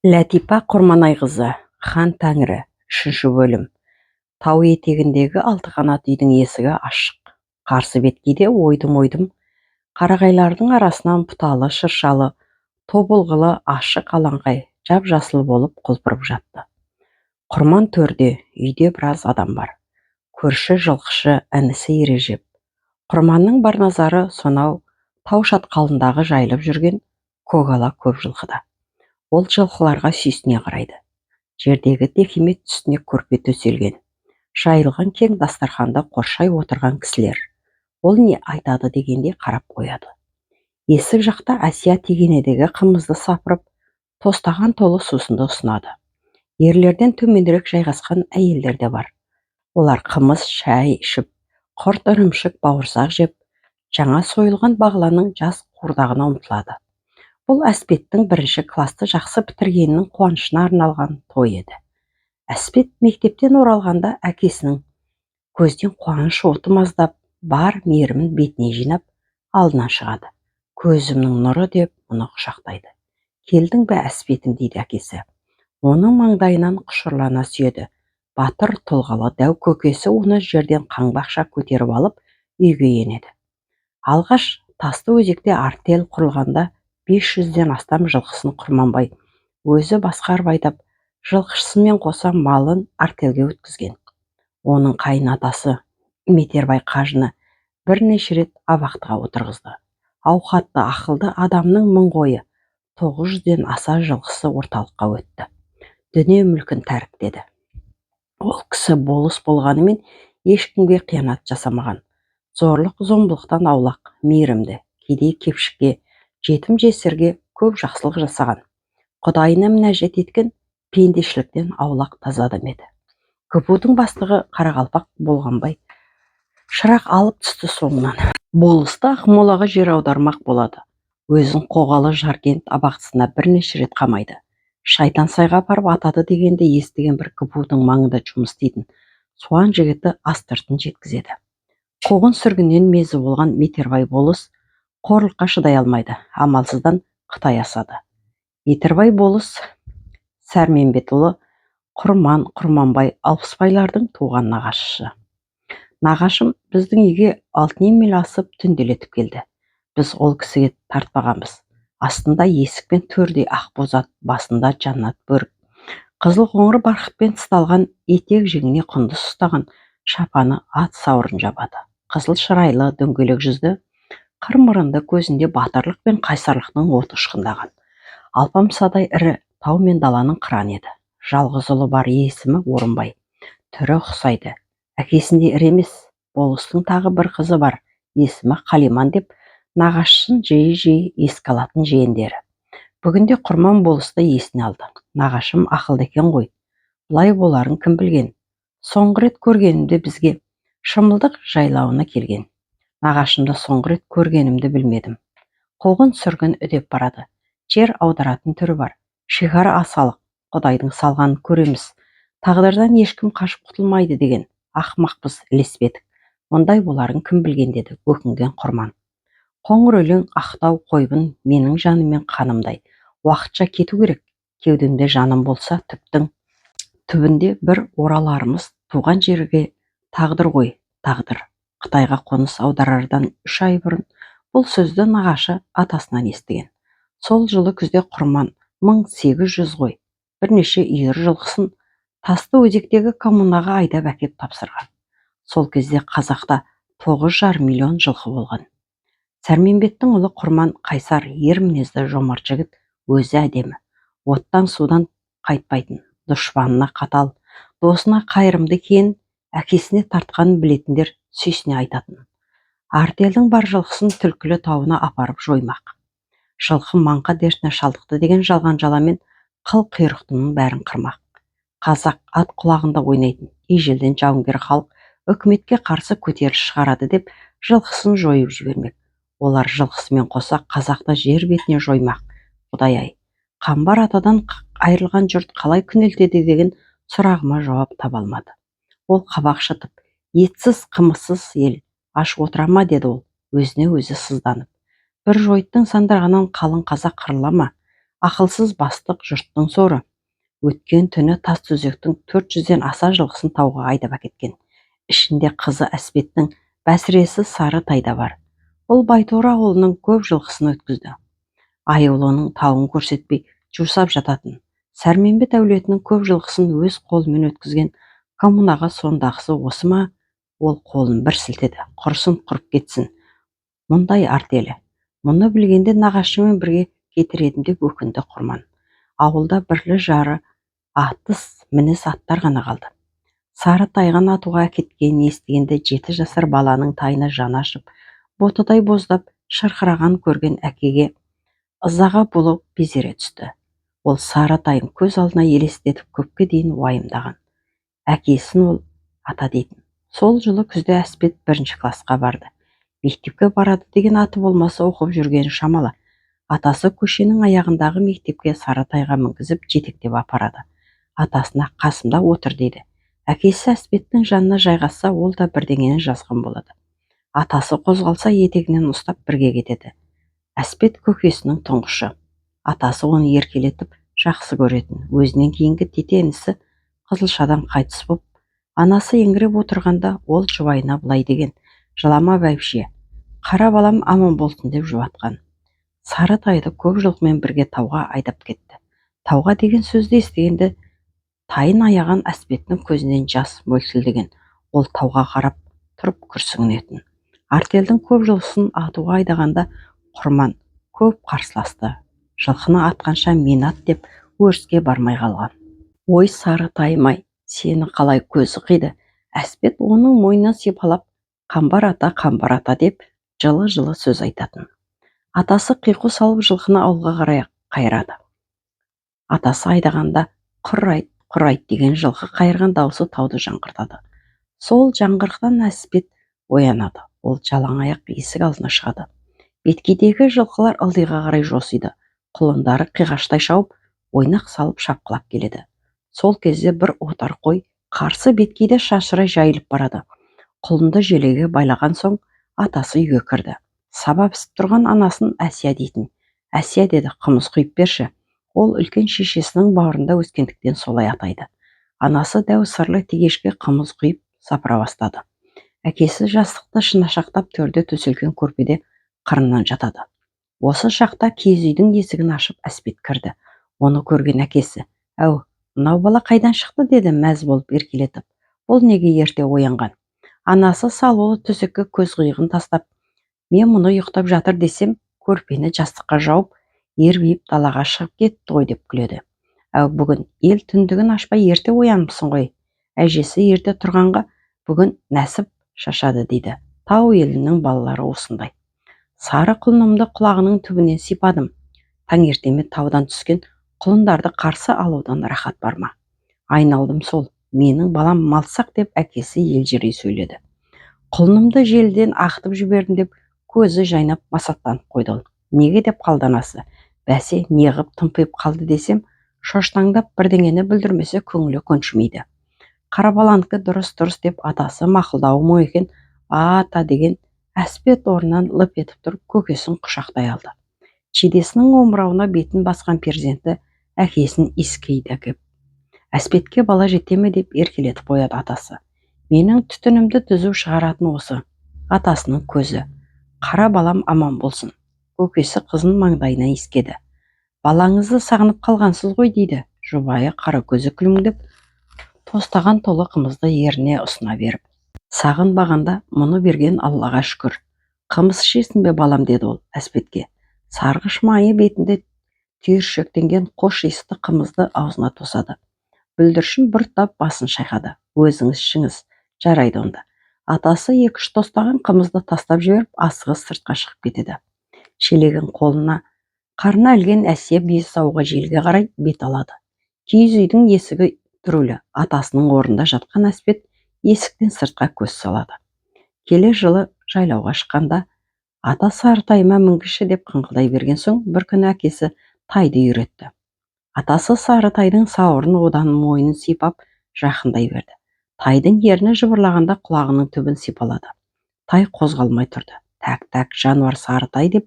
Ләтипа Құрманайқызы, Хан Тәңірі, 3 бөлім. Тау етегіндегі 6 қанат үйдің есігі ашық. Қарсы беткейде ойдым-ойдым қарағайлардың арасынан бұталы, шыршалы, тобылғылы ашық алаңқай жап-жасыл болып құлпырып жатты. Құрман төрде, үйде біраз адам бар. Көрші жылқышы, інісі Ережеп. Құрманның бар назары сонау тау шатқалындағы жайылып жүрген көгала көп жылқыда. Ол жылқыларға сүйсіне қарайды. Жердегі текемет үстіне көрпе төселген. Жайылған кең дастарханда қоршай отырған кісілер. Ол не айтады дегенде қарап қояды. Есік жақта Әсия тегенедегі қымызды сапырып, тостаған толы сусынды ұсынады. Ерлерден төменірек жайғасқан әйелдер де бар. Олар қымыз, шай ішіп, құрт, ірімшік, бауырсақ жеп, жаңа сойылған бағланың жас қуырдағына ұмтылады. Бұл Әспеттің 1 класты жақсы бітіргенінің қуанышына арналған той еді. Әспет мектептен оралғанда әкесінің көзден қуаныш оты маздап, бар мейірімін бетіне жинап, алдынан шығады. Көзімнің нұры деп мұны құшақтайды. Келдің бе Әспетім, дейді әкесі. Оның маңдайынан құшырлана сүйеді. Батыр тұлғалы дәу көкесі оны жерден қаңбақша көтеріп алып, үйге енеді. Алғаш Тасты өзекте артель құрылғанда 500-ден астам жылқысын Құрманбай өзі басқарып айдап, жылқышысымен қоса малын артельге өткізген. Оның қайынатасы Метербай қажыны бірнеше рет абақтыға отырғызды. Ауқатты, ақылды адамның мың қойы, 900-ден аса жылқысы орталыққа өтті. Дүние мүлкін тәріптеді. Ол кісі болыс болғанымен ешкімге қиянат жасамаған. Зорлық-зомбылықтан аулақ, мейірімді, кедей-кепшікке, жетім-жесірге көп жақсылық жасаған. Құдайына мінәжат еткен, пендешіліктен аулақ таза адам еді. КПУ-дың бастығы Қарақалпақ Болғанбай шырақ алып түсті соңынан. Болысты Ақмолаға жер аудармақ болады. Өзін Қоғалы Жаркент абақтысына бірнеше рет қамайды. Шайтан сайға апарып атады дегенді естіген бір КПУ-дың маңында жұмыс істейтін суан жігіті астыртын жеткізеді. Қуғын сүргіннен мезі болған Метербай болыс қорлыққа шыдай алмайды. Амалсыздан Қытай асады. Метербай болыс Сәрменбетұлы Құрманбай Алпысбайлардың туған нағашысы. Нағашым біздің үйге алтын емел асып түнделетіп келді. Біз ол кісіге тартпағанбыз. Астында есік пен төрде ақ бозат, басында жаннат бөрік. Қызыл қоңыр барқытпен тысталған етек жеңіне құндыз ұстаған шапаны ат сауырын жабады. Қызыл шырайлы, дөңгелек жүзді, қыр мұрынды, көзінде батырлық пен қайсарлықтың оты ұшқындаған. Алпамсадай ірі тау мен даланың қыраны еді. Жалғыз ұлы бар, есімі Орынбай. Түрі ұқсайды. Әкесінде ірі емес. Болыстың тағы бір қызы бар, есімі Қалиман деп, нағашысын жиі еске алатын жиендері. Бүгінде Құрман болысты есіне алды. Нағашым ақылды екен ғой. Бұлай боларын кім білген? Соңғы рет көргенімде бізге Шымылдық жайлауына келген. Нағашымды соңғы рет көргенімді білмедім. Қуғын сүргін үдеп барады. Жер аударатын түрі бар. Шекара асалық, Құдайдың салғанын көреміз. Тағдырдан ешкім қашып құтылмайды деген. Ақмақпыз, ілеспедік. Ондай боларын кім білген, деді өкінген Құрман. Қоңыр өлең ақтау қойбын менің жаным мен қанымдай. Уақытша кету керек. Кеудемде жаным болса түбінде бір ораларымыз туған жерге. Тағдыр ғой, тағдыр. Қытайға қоныс аударардан 3 ай бұрын бұл сөзді нағашы атасынан естіген. Сол жылы күзде Құрман 1800 ғой, бірнеше үйір жылқысын Тасты өзектегі коммунаға айдап әкеп тапсырған. Сол кезде қазақта 9,5 миллион жылқы болған. Сәрменбеттің ұлы Құрман қайсар, ер мінезді, жомарт жігіт, өзі әдемі. Оттан судан қайтпайтын, дұшпанына қатал, досына қайырымды екенін әкесіне тартқанын білетіндер сүйсіне айтатын. Артелдің бар жылқысын Түлкілі тауына апарып жоймақ. Жылқы маңқа дертіне шалдықты деген жалған жаламен қыл құйрықтының бәрін қырмақ. Қазақ ат құлағында ойнайтын, ежелден жауынгер халық үкіметке қарсы көтеріліс шығарады деп жылқысын жойып жібермек. Олар жылқысымен қоса қазақты жер бетіне жоймақ. Құдай-ай, қамбар атадан айырылған жұрт қалай күнелтеді деген сұрағыма жауап таба алмады. Ол қабақ шытып, етсіз, қымызсыз ел аш отыра ма, деді ол, өзіне өзі сызданып. Бір жойыттың сандырғанан қалың қазақ қырыла ма? Ақылсыз бастық жұрттың соры. Өткен түні тас төсектің 400-ден аса жылқысын тауға айдап әкеткен. Ішінде қызы Әспеттің бәсіресі Сарытай да бар. Бұл Байторы ауылының көп жылқысын өткізді. Аюлының тауын көрсетпей жусап жататын. Сәрменбет әулетінің көп жылқысын өз қолымен өткізген коммунаға сондағысы осы ма? Ол қолын бір сілтеді. Құрсын құрып кетсін. Мұндай артелі. Мұны білгенде нағашымен бірге кетер едім деп өкінді Құрман. Ауылда бірлі жары атыс мініс аттар ғана қалды. Сарытайған атуға кеткенін естігенде 7 жасар баланың тайына жаны ашып, ботадай боздап шырқыраған көрген әкеге ызаға болып безере түсті. Ол Сарытайын көз алдына елестетіп көпке дейін уайымдаған. Әкесін ол ата дейтін. Сол жылы күзде Әспет 1-ші классқа барды. Мектепке барады деген аты болмаса оқып жүргені шамалы. Атасы көшенің аяғындағы мектепке Сарытайға мінгізіп жетектеп апарады. Атасына қасымда отыр дейді. Әкесі Әспеттің жанына жайғасса, ол да бірдеңені жазған болады. Атасы қозғалса, етегінен ұстап бірге кетеді. Әспет көкесінің тұңғышы. Атасы оны еркелетіп жақсы көретін. Өзінен кейінгі тете інісі Қызылшадан қайтыс боп, анасы еңіреп отырғанда ол жұбайына былай деген: жылама бәйбіше, қара балам аман болсын деп жұбатқан. Сарытайды көп жылқымен бірге тауға айдап кетті. Тауға деген сөзді естігенде тайын аяған Әспеттің көзінен жас мөлтілдеген. Ол тауға қарап тұрып күрсінетін. Артелдің көп жылқысын атуға айдағанда Құрман көп қарсыласты. Жылқыны атқанша мен ат деп өріске бармай қалған. Ой, Сарытайым-ай, сені қалай көзі қиды. Әспет оның мойнынан сипалап, қамбар ата деп жылы-жылы сөз айтатын. Атасы қиқу салып жылқыны ауылға қарай қайырады. Атасы айдағанда құр айт деген жылқы қайырған даусы тауды жаңғыртады. Сол жаңғырықтан Әспет оянады. Ол жалаң аяқ есік алдына шығады. Беткейдегі жылқылар ылдиға қарай жосиды. Құлындары қиғаштай шауып, ойнақ салып шапқылап келеді. Сол кезде бір отар қой қарсы беткейде шашырай жайылып барады. Құлынды желеге байлаған соң атасы үйге кірді. Саба пісіп тұрған анасын Әсия дейтін. Әсия деді, қымыз құйып берші. Ол үлкен шешесінің бауырында өскендіктен солай атайды. Анасы дәу сырлы тегешке қымыз құйып сапыра бастады. Әкесі жастықты шынашақтап төрде төселген көрпеде қырынан жатады. Осы шақта киіз үйдің есігін ашып Әспет кірді. Оны көрген әкесі: әу, мынау бала қайдан шықты деді мәз болып еркелетіп. Бұл неге ерте оянған? Анасы салулы төсекке көз қиығын тастап: мен мұны ұйықтап жатыр десем, көрпені жастыққа жауып, ербиіп далаға шығып кетті ғой деп күледі. Әу, бүгін ел түндігін ашпай ерте ояныпсың ғой. Әжесі ерте тұрғанға бүгін нәсіп шашады дейді. Тау елінің балалары осындай. Сары құлынымды құлағының түбінен сипадым. Таңертеме таудан түскен құлындарды қарсы алудан рахат бар ма? Айналдым сол, менің балам малсақ деп әкесі елжірей сөйледі. Құлынымды желден ақтып жібердім деп көзі жайнап масаттанып қойды ол. Неге деп қалды анасы. Бәсе, неғып тымпиып қалды десем, шоштаңдап бірдеңені білдірмесе көңілі көншімейді. Қарабаланікі дұрыс деп атасы мақұлдауы ма екен? Ата деген. Әспет орнынан лып етіп тұрып көкесін құшақтай алды. Шидесінің омырауына бетін басқан перзенті әкесін иіскейді әкеп. Әспетке бала жете ме деп еркелетіп қояды атасы. Менің түтінімді түзу шығаратын осы. Атасының көзі. Қара балам аман болсын. Көкесі қызын маңдайына иіскеді. Балаңызды сағынып қалғансыз ғой дейді. Жұбайы қара көзі күлімдеп, тостаған толы қымызды еріне ұсына беріп. Сағынбағанда мұны берген Аллаға шүкір. Қымыз ішесің бе балам, деді ол Әспетке. Сарғыш майы бетінде түйіршектенген қош иісті қымызды аузына тосады. Бүлдіршін бұрттап басын шайқады. Өзіңіз ішіңіз, жарайды онда. Атасы 2-3 тостаған қымызды тастап жіберіп, асығыс сыртқа шығып кетеді. Шелегін қолына қарына ілген Әсия бие сауға желге қарай бет алады. Киіз үйдің есігі түрулі. Атасының орнында жатқан Әспет есіктен сыртқа көз салады. Келе жылы жайлауға шыққанда ата Сарытайыма мінгіші деп қыңқылдай берген соң, бір күні әкесі тайды үйретті. Атасы Сарытайдың сауырын одан мойнын сипап жақындай берді. Тайдың ерні жыбырлағанда құлағының түбін сипалады. Тай қозғалмай тұрды. Тәк, жануар Сарытай деп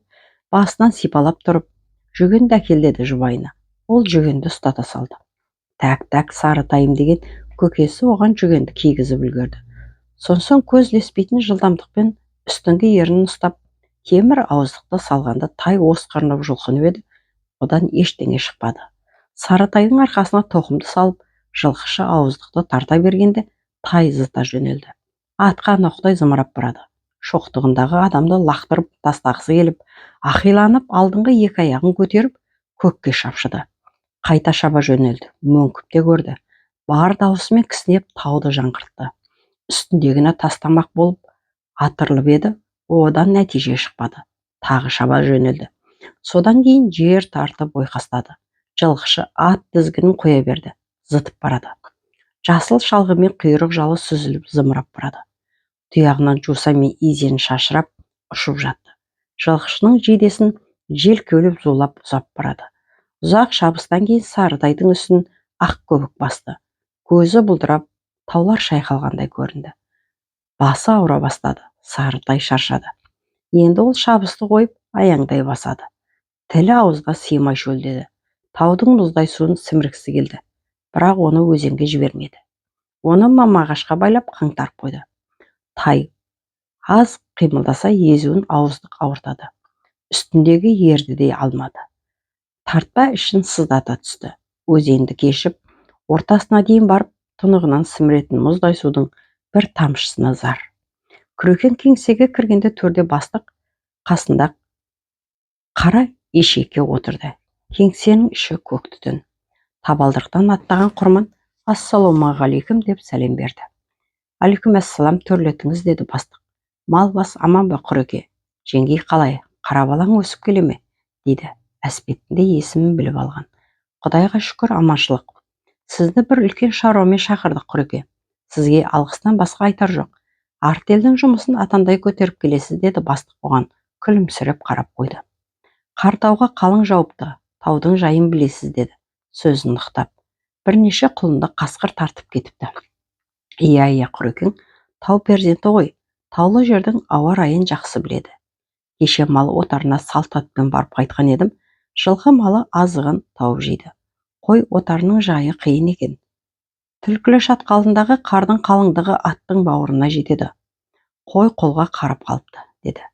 басынан сипалап тұрып, Жүгенді әкел деді жұбайына. Ол жүгенді ұстата салды. Тәк Сарытайым деген көкесі оған жүгенді кигізіп үлгерді. Сонсоң көз ілеспейтін жылдамдықпен үстіңгі ернін ұстап, темір ауыздықты салғанда тай осқырынып жұлқынып еді, одан ештеңе шықпады. Сарытайдың арқасына тоқымды салып, жылқышы ауыздықты тарта бергенде тай зыта жөнелді. Атқа ноқтай зымырап барады. Шоқтығындағы адамды лақтырып тастағысы келіп, ақиланып алдыңғы екі аяғын көтеріп, көкке шапшыды. Қайта шаба жөнелді. Мөңкіп те көрді. Бар даусымен кісінеп тауды жаңғыртты. Үстіндегіні тастамақ болып атырылып еді, одан нәтиже шықпады. Тағы шаба жөнелді. Содан кейін жер тартып ойқастады. Жылқышы ат тізгінін қоя берді. Зытып барады. Жасыл шалғымен құйрық жалы сүзіліп зымырап барады. Тұяғынан жуса мен изен шашырап ұшып жатты. Жылқышының жейдесін жел кеулеп зулап ұзап барады. Ұзақ шабыстан кейін Сарытайдың үстін ақ көбік басты. Көзі бұлдырап, таулар шайқалғандай көрінді. Басы ауыра бастады. Сарытай шаршады. Енді ол шабысты қойып аяңдай басады. Тілі ауызға сыймай шөлдеді. Таудың мұздай суын сіміргісі келді. Бірақ оны өзенге жібермеді. Оны мамағашқа байлап қаңтарып қойды. Тай аз қимылдаса езуін ауыздық ауыртады. Үстіндегі ерді де алмады. Тартпа ішін сыздата түсті. Өзенді кешіп, ортасына дейін барып, тұнығынан сіміретін мұздай судың бір тамшысына зар. Күрекен кеңсеге кіргенде төрде бастық қасында қара ешекке отырды. Кеңсенің іші көк түтін. Табалдырықтан аттаған құрман «Ассалаумағалейкум» деп сәлем берді. «Алейкумәссалам, төрлетіңіз» деді бастық. «Мал бас аман ба Құреке? Жеңгей қалай? Қара балаң өсіп келе ме?» дейді. Әспеттің де есімін біліп алған. «Құдайға шүкір, аманшылық. Сізді бір үлкен шаруамен шақырдық Құреке. Сізге алғыстан басқа айтар жоқ. Арт елдің жұмысын атандай көтеріп келесіз» деді бастық оған күлімсіреп қарап қойды. «Қартауға қалың жауыпты. Таудың жайын білесіз» деді сөзін нықтап. «Бірнеше құлынды қасқыр тартып кетіпті». «Иә, Құрекең, тау перзенті ғой. Таулы жердің ауа райын жақсы біледі. Кеше мал отарына салт атпен барып қайтқан едім. Жылқы малы азығын тауып жейді. Қой отарының жайы қиын екен. Түлкілі шатқалындағы қардың қалыңдығы аттың бауырына жетеді. Қой қолға қарып қалыпты» деді.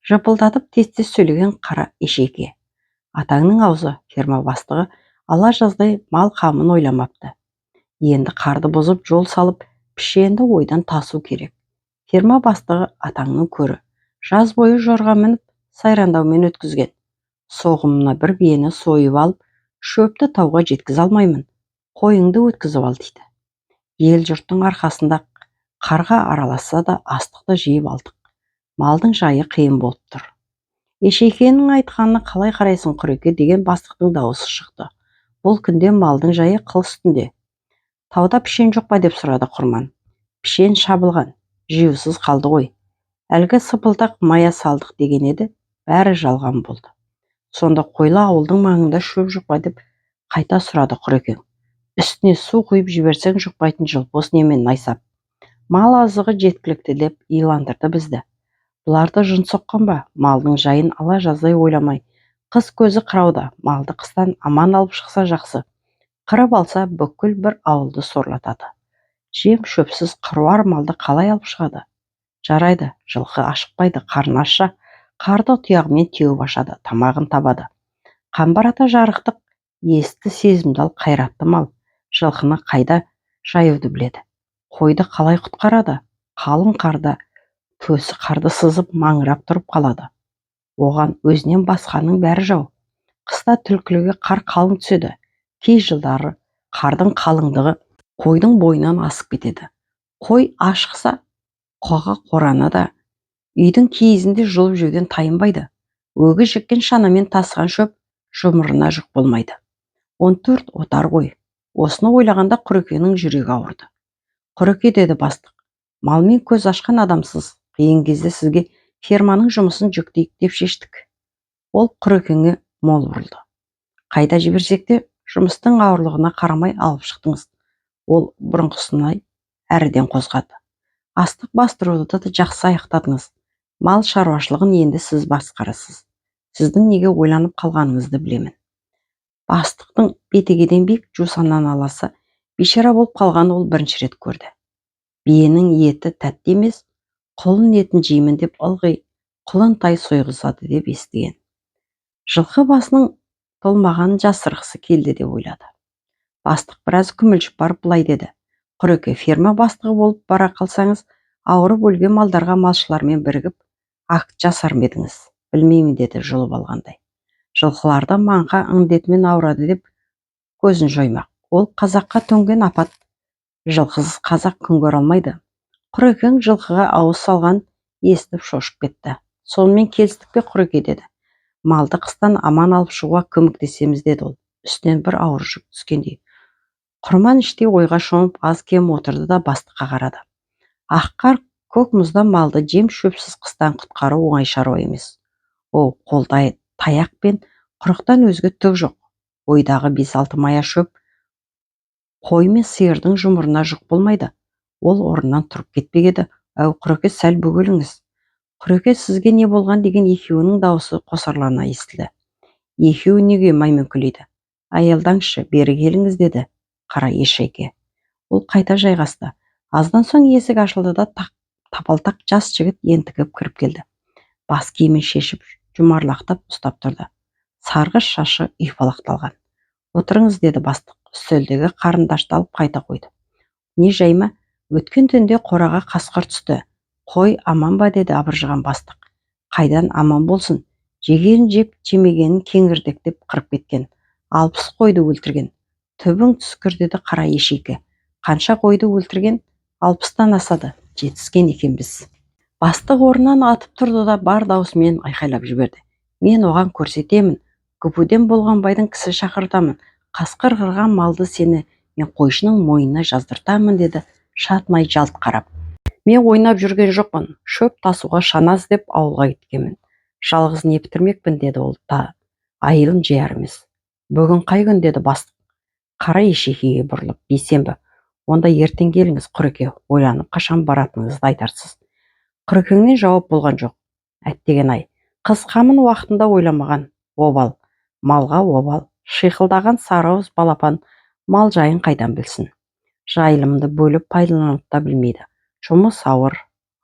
Жыпылдатып тез сөйлеген қара ешеке. Атаңның аузы, ферма бастығы, ала жаздай мал қамын ойламапты. Енді қарды бұзып жол салып, пішенді ойдан тасу керек. Ферма бастығы атаңның көрі. Жаз бойы жорға мініп, сайрандаумен өткізген. Соғымына бір биені сойып алып, шөпті тауға жеткіз алмаймын. Қойыңды өткізіп ал дейді. Ел жұрттың арқасында қарға араласса да астықты жиып алдық. Малдың жайы қиын болып тұр. Ешекенің айтқанына қалай қарайсың Құреке деген бастықтың дауысы шықты. Бұл күнде малдың жайы қыл үстінде. Тауда пішен жоқ па деп сұрады құрман. Пішен шабылған, жиусыз қалды ғой. Әлгі сыпылтақ мая салдық деген еді, бәрі жалған болды. Сонда қойлы ауылдың маңында шөп жоқ па деп қайта сұрады Құреке. Үстіне су құйып жіберсең жұқпайтын жылпос немен найсап. Мал азығы жеткілікті деп иландырды бізді. Бұларды жын соққан ба? Малдың жайын ала жаздай ойламай. Қыз көзі қырауда, малды қыстан аман алып шықса жақсы. Қырып алса бүкіл бір ауылды сорлатады. Жем шөпсіз қыруар малды қалай алып шығады? Жарайды, жылқы ашықпайды, қарны ашса, қарды тұяғымен теуіп ашады, тамағын табады. Қамбар ата жарықтық, есті сезімдал қайратты мал. Жылқыны қайда жаюды біледі. Қойды қалай құтқарады? Қалың қарда төсі қарды сызып маңырап тұрып қалады. Оған өзінен басқаның бәрі жау. Қыста түлкіліге қар қалың түседі. Кей жылдары қардың қалыңдығы қойдың бойынан асып кетеді. Қой ашықса, қоға қораны да үйдің киізінде жұлып жеуден тайынбайды. Өгіз жеккен шанамен тасыған шөп жұмырына жүк болмайды. 14 отар ғой. Осыны ойлағанда Құрекенің жүрегі ауырды. Құреке деді бастық, малмен көз ашқан адамсыз. Қиын кезде сізге ферманың жұмысын жүктейік деп шештік. Ол Құрекеңе мол бұрылды. Қайда жіберсек те жұмыстың ауырлығына қарамай алып шықтыңыз. Ол бұрынғысынан әріден қозғады. Астық бастыруды да жақсы аяқтадыңыз. Мал шаруашылығын енді сіз басқарасыз. Сіздің неге ойланып қалғаныңызды білемін. Бастықтың бетегеден биік жусаннан аласы бейшара болып қалған ол бірінші рет көрді. Биенің еті тәтті емес, құлын етін жеймін деп ылғи құлынтай сойғызады деп естіген. Жылқы басының толмағанын жасырғысы келді деп ойлады. Бастық біраз күмілжіп барып былай деді: Құреке, ферма бастығы болып бара қалсаңыз, ауырып өлген малдарға малшылармен бірігіп акт жасар ма едіңіз? Білмеймін, деді жұлып алғандай. Жылқыларды маңқа індетімен ауырады деп көзін жоймақ. Ол қазаққа төнген апат. Жылқысыз қазақ күн көре алмайды. Құрекең жылқыға ауыз салған естіп шошып кетті. Сонымен келістік пе, Құреке, деді. Малды қыстан аман алып шығуға көмектесеміз, деді ол, үстінен бір ауыр жүк түскендей. Құрман іштей ойға шомып аз кем отырды да бастыққа қарады. Аққар көк мұзда малды жем шөпсіз қыстан құтқару оңай шаруа емес. О, қолда таяқ пен құрықтан өзге түк жоқ. Ойдағы 5-6 мая шөп қой мен сиырдың жұмырына жұқ болмайды. Ол орнынан тұрып кетпек еді. Әу, Құреке, сәл бөгеліңіз. Құреке, сізге не болған деген екеуінің дауысы қосарлана естілді. Екеуі неге майменкөлейді? Аялдаңызшы, бері келіңіз, деді қара ешеке. Ол қайта жайғасты. Аздан соң есік ашылды да тапалтақ жас жігіт ентігіп кіріп келді. Бас киімін шешіп, жұмарлақтап ұстап тұрды. Сарғыш шашы ұйпалақталған. Отырыңыз, деді бастық. Үстелдегі қарындашты алып қайта қойды. Не жайма? Өткен түнде қораға қасқыр түсті. Қой аман ба, деді абыржыған бастық. Қайдан аман болсын? Жегенін жеп, жемегенін кеңірдектеп қырып кеткен. 60 қойды өлтірген. Түбің түскір, деді қара ешеке. Қанша қойды өлтірген? 60-тан асады. Жетіскен екенбіз. Бастық орнынан атып тұрды да бар даусымен айқайлап жіберді. Мен оған көрсетемін. Күпуден болған байдың кісі шақыртамын. Қасқыр қырған малды сені мен қойшының мойнына жаздыртамын, деді шатынай жалт қарап. Мен ойнап жүрген жоқпын. Шөп тасуға шаназ деп ауылға кеткенмін. Жалғыз не бітірмекпін, деді ол да айылын жияр емес. Бүгін қай күн, деді бастық. Қара ешекеге бұрылып. Бейсенбі. Онда ертең келіңіз, Құреке, ойланып қашан баратыныңызды айтарсыз. Құрекеңнен жауап болған жоқ. Әттеген-ай, қыз қамын уақытында ойламаған. Обал, малға обал, шиқылдаған сарауыз балапан мал жайын қайдан білсін. Жайылымды бөліп пайдаланып та білмейді. Жұмыс ауыр,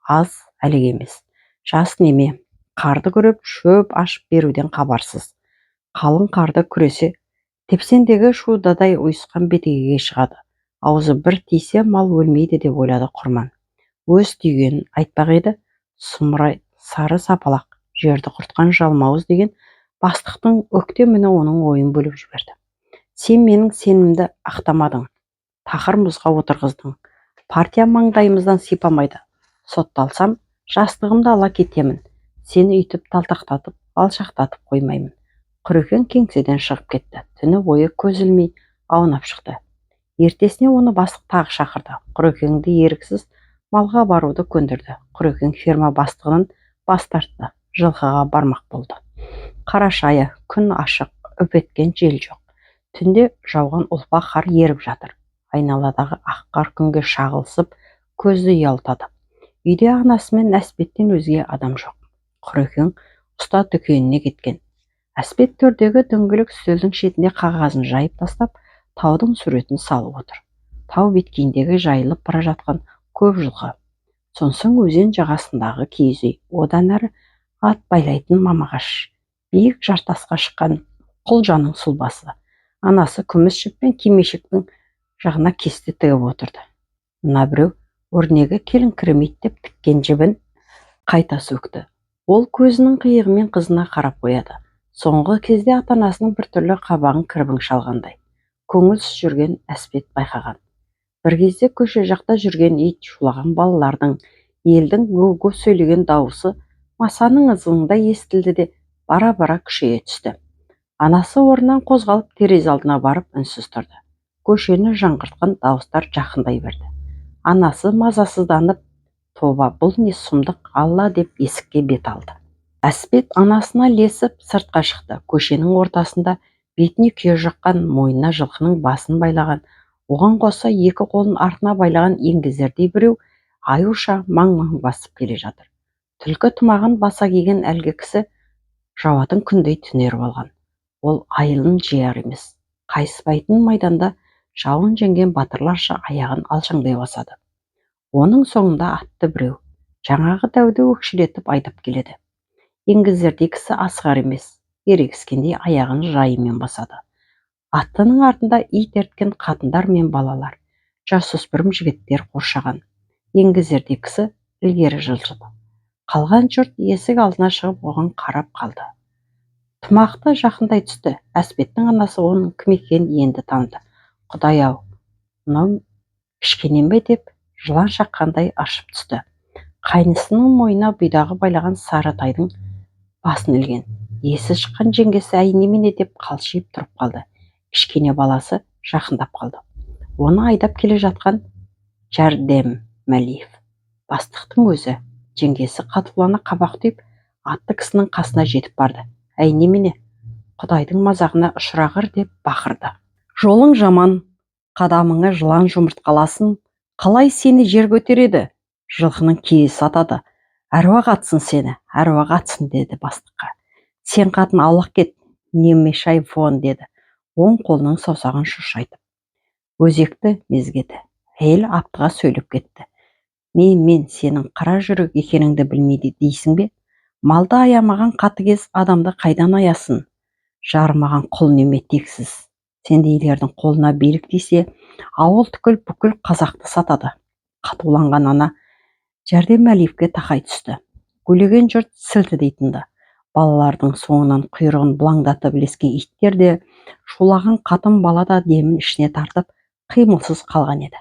аз, әлек емес. Жас неме, қарды күреп шөп ашып беруден хабарсыз. Қалың қарды күресе, тепсендегі шудадай ұйысқан бетегеге шығады. Аузы бір тисе мал өлмейді деп ойлады Құрман. Өз түйгенін айтпақ еді, сұмырай сары сапалақ, жерді құртқан жалмауыз деген бастықтың өктеміне оның ойын бөліп жіберді. Сен менің сенімді ақтамадың, тақыр мұзға отырғыздың. Партия маңдайымыздан сипамайды. Сотталсам, жастығымды ала кетемін. Сені үйтіп талтақтатып, алшақтатып қоймаймын. Құрекең кеңседен шығып кетті. Түні бойы көз ілмей аунап шықты. Ертесіне оны бастық тағы шақырды. Құрекеңді еріксіз малға баруды көндірді. Құрекең ферма бастығынан бас тартты. Жылқыға бармақ болды. Қараша айы, күн ашық, үп еткен жел жоқ. Түнде жауған ұлпа қар еріп жатыр. Айналадағы ақ қар күнге шағылысып, көзді ұялтады. Үйде анасы мен Әспеттен өзге адам жоқ. Құрекең ұста дүкеніне кеткен. Әспет төрдегі дөңгелек үстелдің шетінде қағазын жайып тастап, таудың суретін салып отыр. Тау беткейіндегі жайылып бара жатқан көп жылқы. Сонсоң өзен жағасындағы киіз үй, одан әрі ат байлайтын мамағаш. Биік жартасқа шыққан құлжаның сұлбасы. Анасы күміс жіппен кимешектің жағына кесте тігіп отырды. Мына біреу өрнегі келіңкіремейді деп тіккен жібін қайта сөкті. Ол көзінің қиығымен қызына қарап қояды. Соңғы кезде ата-анасының біртүрлі қабағын кірбің шалғандай. Көңілсіз жүрген Әспет байқаған. Бір кезде көше жақта жүрген ит шулаған балалардың, елдің гу-гу сөйлеген дауысы масаның ызыңдай естілді де бара-бара күшейе түсті. Анасы орнынан қозғалып терезе алдына барып үнсіз тұрды. Көшені жаңғыртқан дауыстар жақындай берді. Анасы мазасызданып, тоба, бұл не сұмдық, Алла, деп есікке бет алды. Әспет анасына лесіп сыртқа шықты. Көшенің ортасында бетіне күйе жаққан, мойнына жылқының басын байлаған, оған қоса екі қолын артына байлаған еңгезердей біреу аюша маң-маң басып келе жатыр. Түлкі тымағын баса киген әлгі кісі жауатын күндей түнеріп алған. Ол айылын жияр емес. Қайыспайтын майданда жауын жеңген батырларша аяғын алшаңдай басады. Оның соңында атты біреу, жаңағы дәуді өкшелетіп айдап келеді. Еңгезердей кісі асығар емес, ерегіскендей аяғын жайымен басады. Аттының артында ит ерткен қатындар мен балалар, жасөспірім жігіттер қоршаған. Еңгезердей кісі ілгері жылжыды. Қалған жұрт есік алдына шығып оған қарап қалды. Тымақты жақындай түсті. Әспеттің анасы оның кім екенін енді таныды. Құдай-ау, мынау кішкенем бе деп жылан шаққандай ашып түсті. Қайнысының мойнына бұйдағы байлаған сары тайдың басын ілген. Есі шыққан жеңгесі әй немене деп қалшиып тұрып қалды. Кішкене баласы жақындап қалды. Оны айдап келе жатқан Жәрдемәлиев бастықтың өзі. Жеңгесі қатулана қабақ түйіп атты кісінің қасына жетіп барды. Әй немене, құдайдың мазағына ұшырағыр деп бақырды. Жолың жаман, қадамыңа жылан жұмыртқаласын, қалай сені жер көтереді? Жылқының киесі атады. Әруақ атсын сені, әруақ атсын деді бастыққа. Сен қатын аулақ кет, немешай фон деді. Оң қолының саусағын шошайтып. Өзекті мезгеді. Әйел аптыға сөйлеп кетті. Мен сенің қара жүрек екеніңді білмейді дейсің бе? Малды аямаған қатыгез адамды қайдан аясын? Жарымаған құл неме тексіз. Сендейлердің қолына билік тисе, ауыл түгіл бүкіл қазақты сатады. Қатуланған ана Жәрдемәлиевке тақай түсті. Гулеген жұрт сілтідей тынды. Балалардың соңынан құйрығын бұлаңдатып ілескен иттер де, шулаған қатын бала да демін ішіне тартып, қимылсыз қалған еді.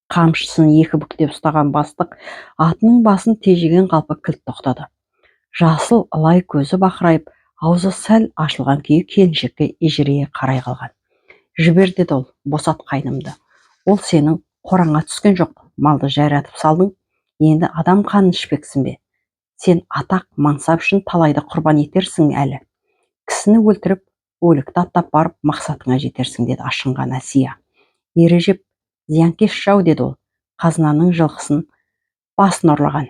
Қамшысын екі бүктеп ұстаған бастық атының басын тежеген қалпы кілт тоқтады. Жасыл ылай көзі бақырайып, аузы сәл ашылған күйі келіншекке ежірейе қарай қалған. Жібер деді ол, босат қайнымды. Ол сенің қораңа түскен жоқ, малды жайратып салдың, енді адам қанын ішпексің бе? Сен атақ, мансап үшін талайды құрбан етерсің әлі. Кісіні өлтіріп, өлікті аттап барып мақсатыңа жетерсің деді ашынған Әсия. Ережеп, зиянкес жау деді ол, қазынаның жылқысын басын ұрлаған.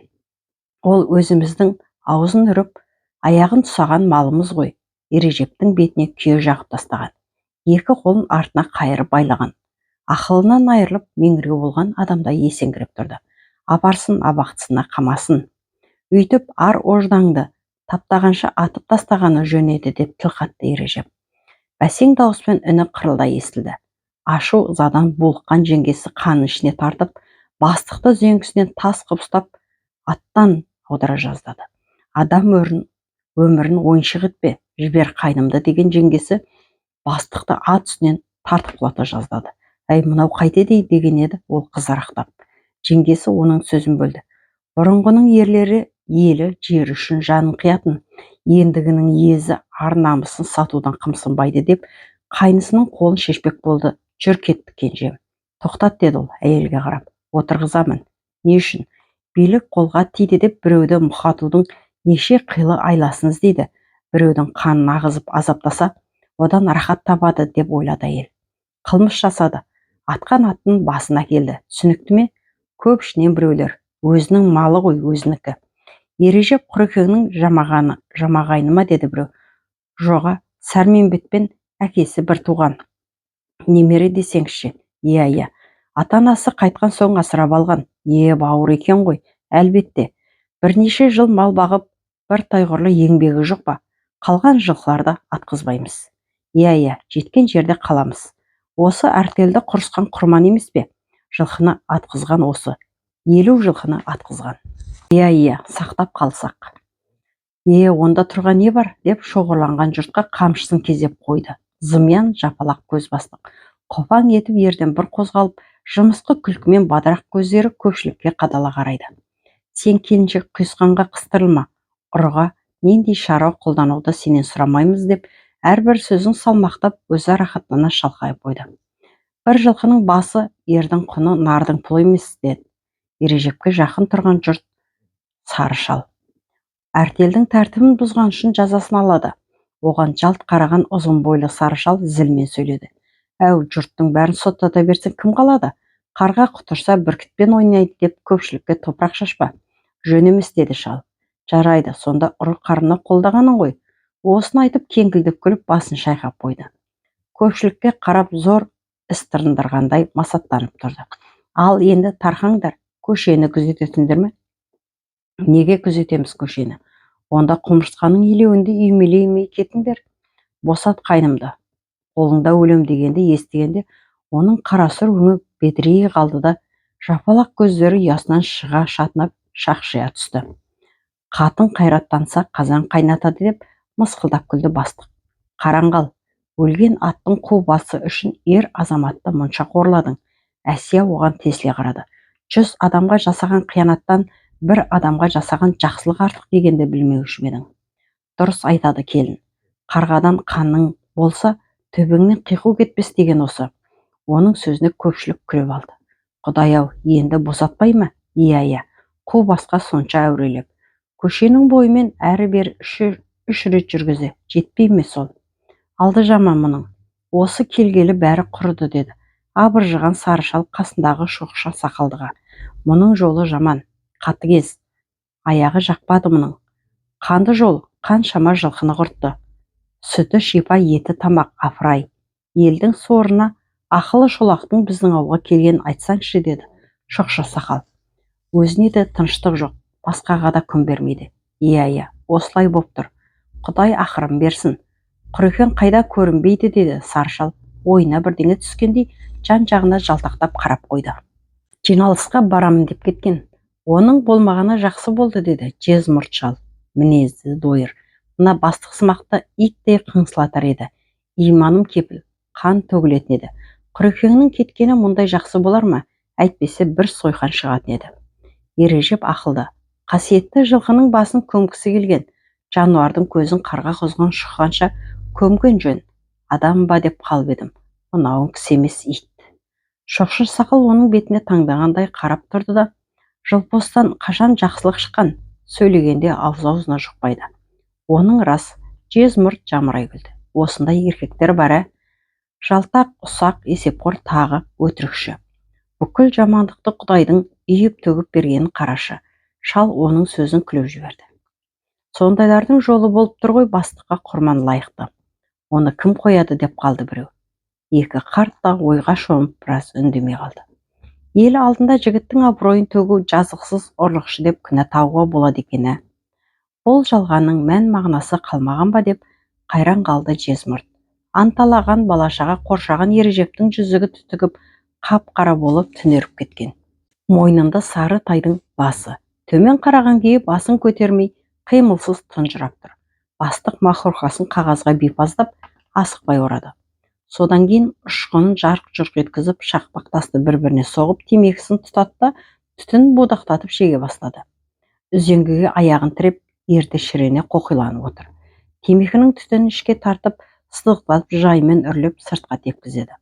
Ол өзіміздің аузын үріп, аяғын тұсаған малымыз ғой. Ережептің бетіне күйе жағып тастаған. Екі қолын артына қайырып байлаған. Ақылынан айырылып меңіреу болған адамдай есеңгіреп тұрды. Апарсын абақтысына қамасын. Үйтіп ар ождаңды таптағанша атып тастағаны жөн еді деп тіл қатты Ережеп. Бәсең дауыспен үні қырылдай естілді. Ашу ызадан булыққан жеңгесі қанын ішіне тартып, бастықты үзеңгісінен тас қып ұстап, аттан аудара жаздады. Адам өмірін ойыншық етпе, жібер қайнымды деген жеңгесі бастықты ат үстінен тартып құлата жаздады. Әй, мынау қайтеді деген еді ол қызарақтап. Жеңгесі оның сөзін бөлді. Бұрынғының ерлері елі жері үшін жанын қиятын, ендігінің езі ар намысын сатудан қымсынбайды деп қайнысының қолын шешпек болды. Жүр кетті кенжем. Тоқтат деді ол әйелге қарап. Отырғызамын. Не үшін? Билік қолға тиді деп біреуді мұқатудың неше қилы айласын іздейді. Біреудің қанын ағызып азаптаса, одан рахат табады деп ойлады әйел. Қылмыс жасады. Атқан аттың басына келді. Түсінікті ме? Көп ішінен біреулер. Өзінің малы ғой, өзінікі. Ережеп құрекеңнің жамағайны ма деді біреу. Жоға, сәрменбетпен әкесі бір туған. Немере десеңізші. Иә. Ата-анасы қайтқан соң асырап алған. Бауыр екен ғой. Әлбетте. Бірнеше жыл мал бағып, бір тайғырлы еңбегі жоқ па? Қалған жылқыларды атқызбаймыз. Иә, жеткен жерде қаламыз. Осы артелді құрысқан құрман емес пе? Жылқыны атқызған осы. 50 жылқыны атқызған. Иә, сақтап қалсақ. Онда тұрған не бар? Деп шоғырланған жұртқа қамшысын кезеп қойды. Зымиян жапалақ көз бастық. Қопаң етіп ерден бір қозғалып, жымысқы күлкімен бадырақ көздері көпшілікке қадала қарайды. Сен келіншек құйысқанға қыстырылма. Ұрыға нендей шара қолдануды сенен сұрамаймыз деп, әрбір сөзін салмақтап, өзі рахаттана шалқайып қойды. Бір жылқының басы ердің құны нардың пұлы емес деді. Ережепке жақын тұрған жұрт сары шал. Артелдің тәртібін бұзған үшін жазасын алады. Оған жалт қараған ұзын бойлы сары шал зілмен сөйледі. Әу, жұрттың бәрін соттата берсең кім қалады? Қарға құтырса бүркітпен ойнайды деп көпшілікке топырақ шашпа. Жөн емес деді шал. Жарайды, сонда ұры қарына қолдағаның ғой. Осыны айтып кеңкілдеп күліп басын шайқап қойды. Көпшілікке қарап зор іс тындырғандай масаттанып тұрды. Ал енді тарқаңдар, көшені күзетесіңдер ме? Неге күзетеміз көшені? Онда құмырсқаның илеуінде үймелей ме кетіңдер? Босат қайнымды. Қолыңда өлем дегенді естігенде оның қарасұр өңі бедірейе қалды да жапалақ көздері ұясынан шыға шатынап шақшия түсті. Қатын қайраттанса қазан қайнатады деп мысқылдап күлді бастық. Қараңғал, өлген аттың қу басы үшін ер азаматты мұнша қорладың. Әсия оған тесіле қарады. 100 адамға жасаған қиянаттан бір адамға жасаған жақсылық артық дегенді білмеуші ме едің? Дұрыс айтады келін. Қарғадан қаның болса, төбеңнен қиқу кетпес деген осы. Оның сөзіне көпшілік күліп алды. Құдай-ау, енді босатпай ма? Иә, қу басқа сонша әурелеп. Көшенің бойымен әрі-бері 3 рет жүргізді. Жетпей ме сол? Алды жаман мұның. Осы келгелі бәрі құрыды деді. Абыржыған сары шал қасындағы шоқша сақалдыға. Мұның жолы жаман, қатыгез. Аяғы жақпады мұның. Қанды жол, қаншама жылқыны құртты. Сүті шипа, еті тамақ, апырай. Елдің сорына ақылы шолақтың біздің ауылға келгенін айтсаңшы деді шоқша сақал. Өзіне де тыныштық жоқ, басқаға да күн бермейді. Иә, осылай боп тұр. Құдай ақырын берсін. Құрекең қайда көрінбейді деді сары шал. Ойына бірдеңе түскендей жан-жағына жалтақтап қарап қойды. Жиналысқа барамын деп кеткен. Оның болмағаны жақсы болды деді жез мұрт шал. Мінезді дойыр. Мына бастық сымақты иттей қыңсылатар еді. Иманым кепіл, қан төгілетін еді. Құрекеңнің кеткені мұндай жақсы болар ма? Әйтпесе бір сойқан шығатын еді. Ережеп ақылды. Қасиетті жылқының басын көмгісі келген. Жануардың көзін қарға қозған шыққанша көмген жөн. Адам ба деп қалып едім. Мынауың кісі емес, ит. Шоқша сақал оның бетіне таңдағандай қарап тұрды да, жылпостан қашан жақсылық шыққан, сөйлегенде ауыз-аузына жұқпайды. Оның рас, жез мұрт жамырай күлді. Осындай еркектер бара, жалтақ, ұсақ, есепқор, тағы өтірікші. Бүкіл жамандықты Құдайдың үйіп төгіп бергенін қарашы. Шал оның сөзін күліп жіберді. Сондайлардың жолы болып тұр ғой бастыққа құрман лайықты. Оны кім қояды деп қалды біреу. Екі қарт та ойға шомып біраз үндемей қалды. Ел алдында жігіттің абыройын төгу жазықсыз ұрлықшы деп күнә тағуға болады екен. Бұл жалғанның мән мағынасы қалмаған ба деп қайран қалды жез мұрт. Анталаған балашаға қоршаған ережептің жүзігі түтігіп қап-қара болып түнеріп кеткен. Мойнында сары тайдың басы. Төмен қараған күйі басын көтермей қимылсыз тұнжырап тұр. Бастық махорқасын қағазға бипаздап асықпай орады. Содан кейін ұшқынын жарқ-жұрқ еткізіп шақпақ тасты бір-біріне соғып темекісін тұтатты, түтін будақтатып шеге бастады. Үзеңгіге аяғын тіреп ерді шірене қоқиланып отыр. Темекінің түтінін ішке тартып, сылықтатып жаймен үрлеп сыртқа тепкізеді.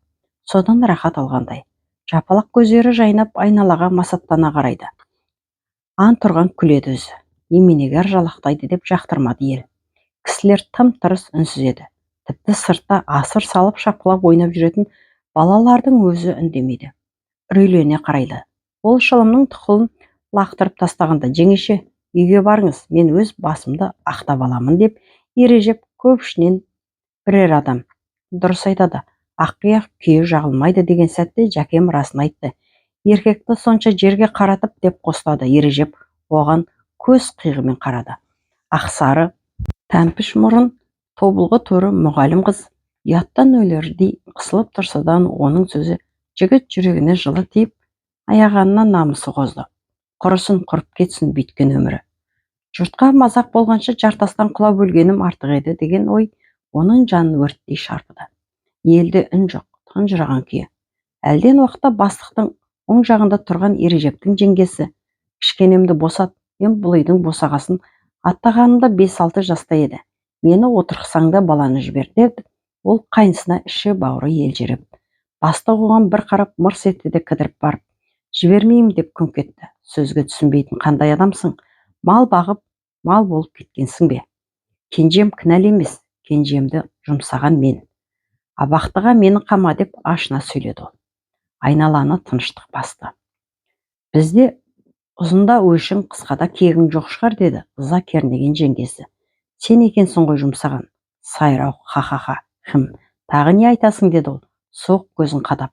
Содан рахат алғандай. Жапалақ көздері жайнап айналаға масаттана қарайды. Ан тұрған күледі өзі. Неменегер жалақтайды деп жақтырмады ел. Кісілер тым-тырыс үнсіз еді. Тіпті сыртта асыр салып шапқылап ойнап жүретін балалардың өзі үндемейді. Үрейлене қарайды. Ол шылымның тұқылын лақтырып тастағанда, жеңеше, үйге барыңыз, мен өз басымды ақтап аламын деп ережеп көпшінен бірер адам. Дұрыс айтады, аққияқ күйе жағылмайды деген сәтте Жәкем расын айтты. Еркекті сонша жерге қаратып деп қостады. Ережеп оған көз қиығымен қарады. Ақсары, тәмпіш мұрын, тобылғы торы мұғалім қыз ұяттан өлердей қысылып тұрсадан оның сөзі жігіт жүрегіне жылы тиіп, аяғанынан намысы қозды. Құрысын құрып кетсін бүйткен өмірі. Жұртқа мазақ болғанша жартастан құлап өлгенім артық еді деген ой оның жанын өрттей шарпыды. Елде үн жоқ, тұнжыраған күйі. Әлден уақытта бастықтың оң жағында тұрған ережептің жеңгесі, кішкенемді босат, мен бұл үйдің босағасын аттағанымда 5-6 жаста еді. Мені отырқысаңда баланы жібер деді. Ол қайнысына іші бауыры елжіреп. Бастық оған бір қарап мырс етті де кідіріп барып, жібермеймін деп күңк етті. Сөзге түсінбейтін қандай адамсың? Мал бағып, мал болып кеткенсің бе? Кенжем кінәлі емес, кенжемді жұмсаған мен. Абақтыға мені қама деп ашына сөйледі ол. Айналаны тыныштық басты. Бізде Ұзында өшің, қысқада кегің жоқ шығар, деді ыза кернеген жеңгесі. Сен екенсің ғой жұмсаған. Сайрау, ха-ха-ха. Тағы не айтасың, деді ол, соқ көзін қадап.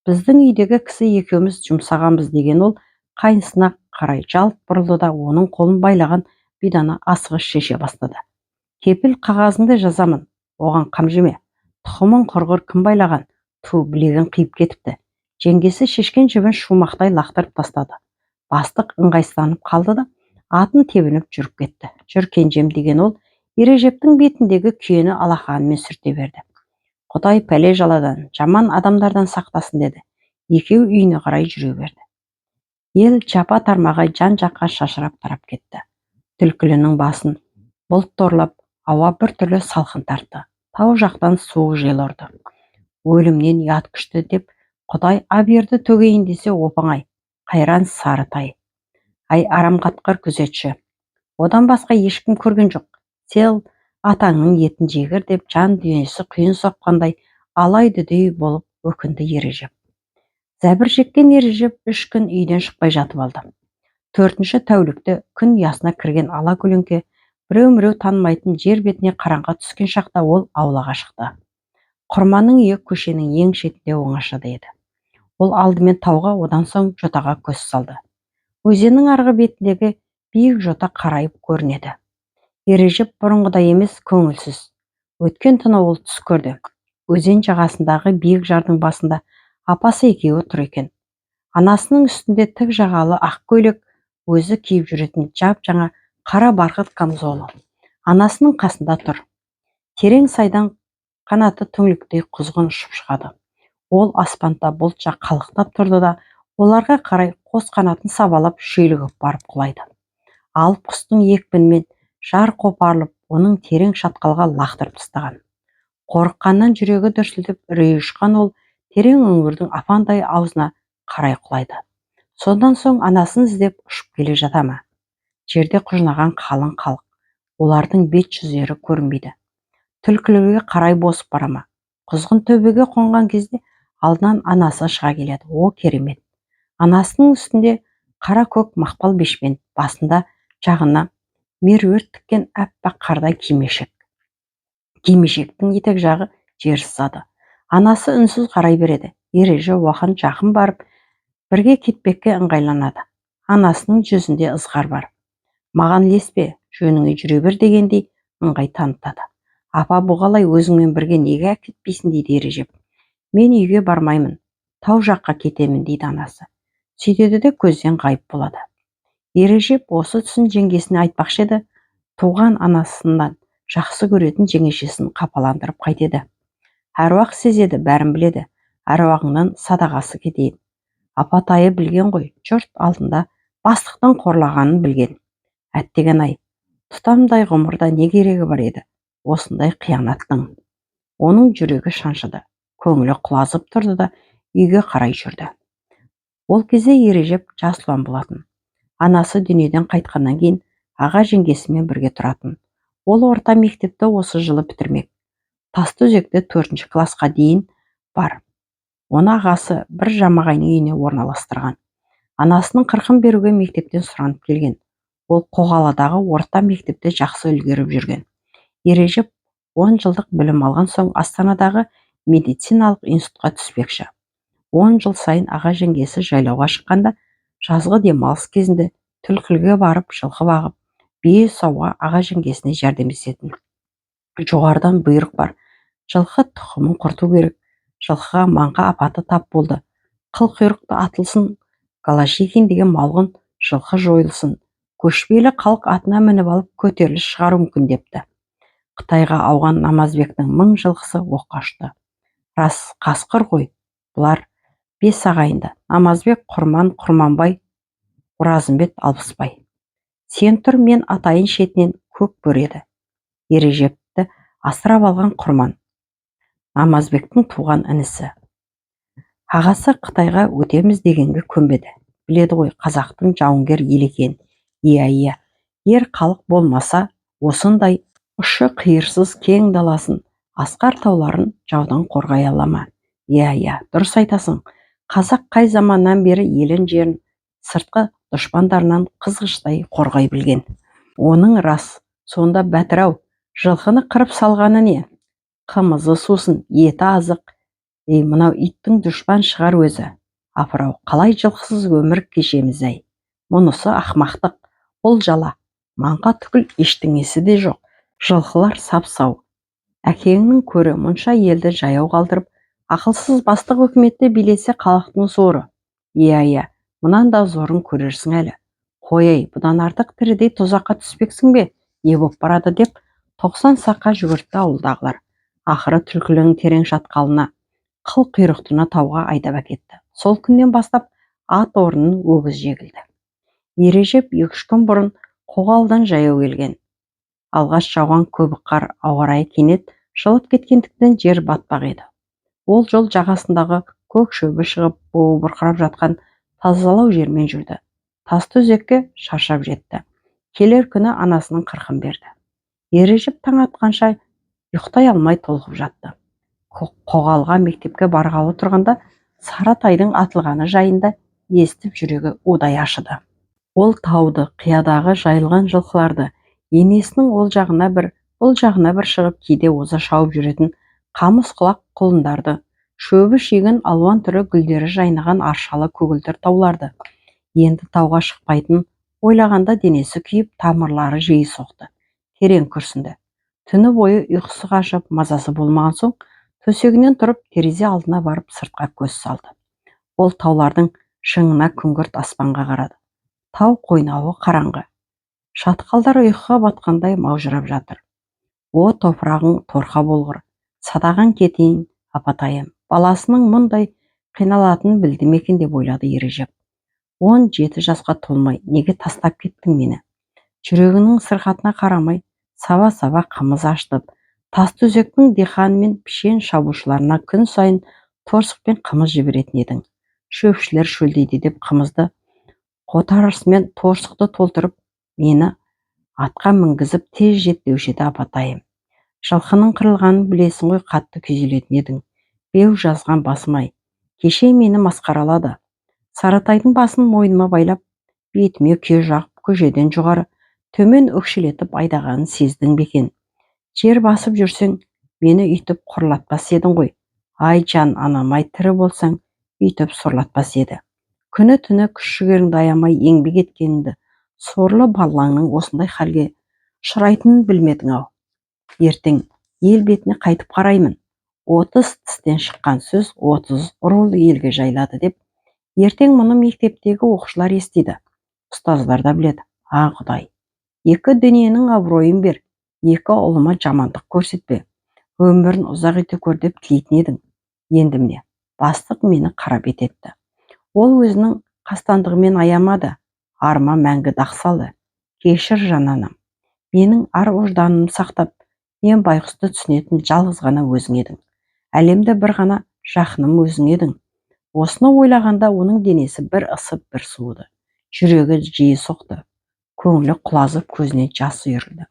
Біздің үйдегі кісі екеуміз жұмсағанбыз, деген ол қайнысына қарай жалт бұрылды да оның қолын байлаған биданы асығыс шеше бастады. Кепіл қағазыңды жазамын, оған қам жеме. Тұқымың құрғыр, кім байлаған? Ту, білегін қиып кетіпті. Жеңгесі шешкен жібін шумақтай лақтырып тастады. Бастық ыңғайсызданып қалды да атын тебініп жүріп кетті. Жүр кенжем, деген ол Ережептің бетіндегі күйені алақанымен сүрте берді. Құдай пәле жаладан, жаман адамдардан сақтасын, деді. Екеу үйіне қарай жүре берді. Ел жапа тармағай жан жаққа шашырап тарап кетті. Түлкілінің басын бұлт торлап, ауа біртүрлі салқын тартты. Тау жақтан суық жел ұрды. Өлімнен ұят күшті, деп Құдай аберді төгейін десе оп-оңай. Қайран сары тай. Ай, арам қатқыр күзетші. Одан басқа ешкім көрген жоқ. Сел атаңның етін жегір, деп жан дүниесі құйын соққандай алай-дүдей болып өкінді Ережеп. Зәбір шеккен Ережеп 3 күн үйден шықпай жатып алды. 4-ші тәулікте күн ұясына кірген ала көлеңке біреу-міреу танымайтын жер бетіне қараңғы түскен шақта ол аулаға шықты. Құрманның үйі көшенің ең шетінде оңашада еді. Ол алдымен тауға, одан соң жотаға көз салды. Өзеннің арғы бетіндегі биік жота қарайып көрінеді. Ережеп бұрынғыдай емес, көңілсіз. Өткен түні ол түс көрді. Өзен жағасындағы биік жардың басында апасы екеуі тұр екен. Анасының үстінде тік жағалы ақ көйлек, өзі киіп жүретін жап-жаңа қара барқыт камзолы. Анасының қасында тұр. Терең сайдан қанаты түңліктей құзғын ұшып шығады. Ол аспанда бұлтша қалықтап тұрды да, оларға қарай қос қанатын сабалап шүйлігіп барып құлайды. Алып құстың екпінімен жар қопарылып, оның терең шатқалға лақтырып тастаған. Қорыққаннан жүрегі дүрсілдеп, үрейі ұшқан ол терең үңгірдің апандай аузына қарай құлайды. Содан соң анасын іздеп ұшып келе жата ма? Жерде құжынаған қалың халық. Олардың бет жүздері көрінбейді. Түлкіліге қарай босып бара ма? Құзғын төбеге қонған кезде алдынан анасы шыға келеді. О, керемет! Анасының үстінде қара көк мақпал бешпент, басында жағына меруерт тіккен аппақ қардай кимешек. Кимешектің етек жағы жер сызады. Анасы үнсіз қарай береді. Ереже оған жақын барып, бірге кетпекке ыңғайланады. Анасының жүзінде ызғар бар. Маған ілеспе, жөніңе жүре бер, дегендей ыңғай танытады. Апа, бұғалай өзіңмен бірге неге кетпейсің, дейді Ережеп. Мен үйге бармаймын, тау жаққа кетемін, дейді анасы. Сөйтеді де көзден ғайып болады. Ережеп осы түсін жеңгесіне айтпақшы еді, туған анасынан жақсы көретін жеңешесін қапаландырып қайтеді. Әруақ сезеді, бәрін біледі. Әруағыңнан садағасы кетейін. Апатайы білген ғой, жұрт алдында бастықтың қорлағанын білген. Әттеген-ай, тұтамдай ғұмырда не керегі бар еді осындай қиянаттың? Оның жүрегі шаншыды, көңілі құлазып тұрды да үйге қарай жүрді. Ол кезде Ережеп жас ұлан болатын. Анасы дүниеден қайтқаннан кейін аға жеңгесімен бірге тұратын. Ол орта мектепті осы жылы бітірмек. Тастыөзекте 4-ші класқа дейін бар. Оны ағасы бір жамағайын үйіне орналастырған. Анасының қырқын беруге мектептен сұранып келген. Ол Қоғаладағы орта мектепте жақсы үлгеріп жүрген. Ережеп 10 жылдық білім алған соң Астанадағы медициналық институтқа түспекші. 10 жыл сайын аға жеңгесі жайлауға шыққанда, жазғы демалыс кезінде Түлкілге барып, жылқы бағып, бие сауға аға жеңгесіне жәрдемдесетін. Жоғарыдан бұйрық бар. Жылқы тұқымын құрту керек. Жылқыға маңға апаты тап болды. Қылқұйрықты атылсын, Голощекин деген малғұн жылқы жойылсын. Көшпелі халық атына мініп алып көтеріліс шығару мүмкін, депті. Қытайға ауған Намазбектің 1000 жылқысы оққа ұшты. Рас, қасқыр ғой. Бұлар 5 ағайынды: Намазбек, Құрман, Құрманбай, Оразымбет, Алпысбай. Сен тұр, мен атайын шетінен көк бөреді. Ережепті асырап алған Құрман, Намазбектің туған інісі. Ағасы Қытайға өтеміз дегенге көнбеді. Біледі ғой, қазақтың жауынгер ел екенін. Иә, ер халық болмаса, осындай ұшы қиырсыз кең даласын, асқар тауларын жаудан қорғай ала ма? Иә, дұрыс айтасың. Қазақ қай заманнан бері елін жерін сыртқы дұшпандарынан қызғыштай қорғай білген. Оның рас, сонда бәтір-ау, жылқыны қырып салғаны не? Қымызы сусын, еті азық. Мынау иттің дұшпан шығар өзі. Апырау, қалай жылқысыз өмір кешеміз-ай. Мұнысы ақмақтық, ол жала. Маңға түгіл ештеңесі де жоқ. Жылқылар сап-сау. Әкеңнің көрі мұнша елді жаяу қалдырып, ақылсыз бастық үкіметті билесе халықтың соры. Иә, мұнан да зорын көрерсің әлі. Қой-ай, бұдан артық тірідей тозаққа түспексің бе? Не боп барады деп 90 саққа жүгіртті ауылдағылар. Ақыры түлкілінің терең шатқалына, қыл құйрықтыны тауға айдап әкетті. Сол күннен бастап ат орнын өгіз жегілді. Ережеп 2-3 күн бұрын Қоғалдан жаяу келген. Алғаш жауған көбік қар ауа райы кенет жылып кеткендіктен жер батпақ еді. Ол жол жағасындағы көк шөбі шығып, буы бұрқырап жатқан тазалау жермен жүрді. Тастыөзекке шаршап жетті. Келер күні анасының қырқын берді. Ережеп таң атқанша ұйықтай алмай толқып жатты. Қоғалға мектепке барғалы тұрғанда Саратайдың атылғаны жайында естіп жүрегі удай ашыды. Ол тауды, қиядағы жайылған жылқыларды, енесінің ол жағына бір, бұл жағына бір шығып кейде оза шауып жүретін қамыс құлақ құлындарды, шөбі шегін алуан түрі гүлдері жайнаған аршалы көгілдір тауларды. Енді тауға шықпайтын ойлағанда денесі күйіп, тамырлары жиі соқты. Терең күрсінді. Түні бойы ұйқысы қашып, мазасы болмаған соң, төсегінен тұрып, терезе алдына барып сыртқа көз салды. Ол таулардың шыңына күңгірт аспанға қарады. Тау қойнауы қараңғы. Шатқалдар ұйқыға батқандай маужырап жатыр. О, топырағың торқа болғыр, садаған кетейін, апатайым. Баласының мұндай қиналатынын білді ме екен деп ойлады Ережеп. 17 жасқа толмай неге тастап кеттің мені? Жүрегінің сырқатына қарамай, саба-саба қымыз ашытып, Тастыөзектің диқаны мен пішен шабушыларына күн сайын торсықпен қымыз жіберетін едің. Шөпшілер шөлдейді деп қымызды қотарысымен торсықты толтырып, мені атқа мінгізіп тез жет деуші еді апатайым. Жылқының қырылғанын білесің ғой, қатты күйзелетін едің. Беу жазған басым-ай, кеше мені масқаралады. Саратайдың басын мойныма байлап, бетіме күйе жағып, көжеден жоғары төмен өкшелетіп айдағанын сездің бе екен? Жер басып жүрсең, мені үйтіп құрлатпас едің ғой. Ай жан анам-ай, тірі болсаң, үйтіп сорлатпас еді. Күні түні күш-жігеріңді аямай еңбек еткеніңді, сорлы балаңның осындай халге ұшырайтынын білмедің-ау. Ертең ел бетіне қайтып қараймын. 30 тістен шыққан сөз 30 рулы елге жайлады деп, ертең мұны мектептегі оқушылар естиді. Ұстаздар да біледі. А Құдай, екі дүниенің абыройын бер, екі ұлыма жамандық көрсетпе. Өмірін ұзақ ете көр деп тілейтін едің. Енді міне, бастық мені қарап етті. Ол өзінің қастандығымен аямады, арыма мәңгі дақ салды. Кешір жананам. Менің ар ожданымды сақтап, мен байғұсты түсінетін жалғыз ғана өзің едің. Әлемде бір ғана жақыным өзің едің. Осыны ойлағанда оның денесі бір ысып, бір суыды. Жүрегі жиі соқты. Көңілі құлазып, көзіне жас үйірілді.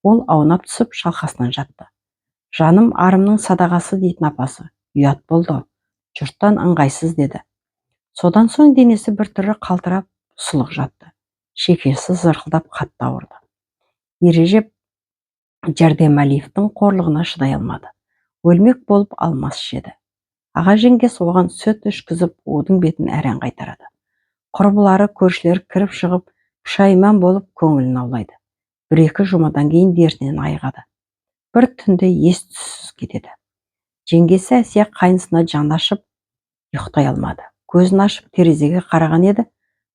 Ол аунап түсіп шалқасынан жатты. Жаным арымның садағасы дейтін апасы. Ұят болды. Жұрттан ыңғайсыз деді. Содан соң денесі бір түрі қалтырап, сұлық жатты. Шекесі зырқылдап қатты ауырды. Ережеп Жәрдемәлиевтің қорлығына шыдай алмады. Өлмек болып алмас жеді. Аға жеңгес оған сүт ішкізіп, удың бетін әрең қайтарады. Құрбылары, көршілер кіріп шығып, пұшайман болып көңілін аулайды. 1-2 жұмадан кейін дертінен айығады. Бір түнде ес-түссіз кетеді. Жеңгесі Әсия қайнысына жаны ашып, ұйықтай алмады. Көзін ашып терезеге қараған еді,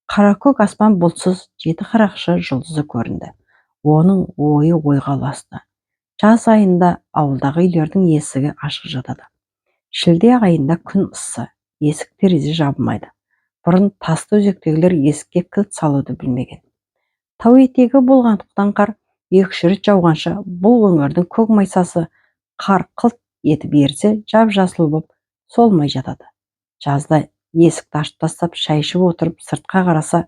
қаракөк аспан бұлтсыз, 7 қарақшы жұлдызы көрінді. Оның ойы ойға ұласты. Жаз айында ауылдағы үйлердің есігі ашық жатады. Шілде айында күн ыссы, есік терезе жабылмайды. Бұрын Тастыөзектегілер есікке кілт салуды білмеген. Тау етегі болғандықтан қар 2-3 рет жауғанша бұл өңірдің көк майсасы қар қылт етіп ерсе, жап-жасыл боп солмай жатады. Жазда есікті ашып тастап шай ішіп отырып сыртқа қараса,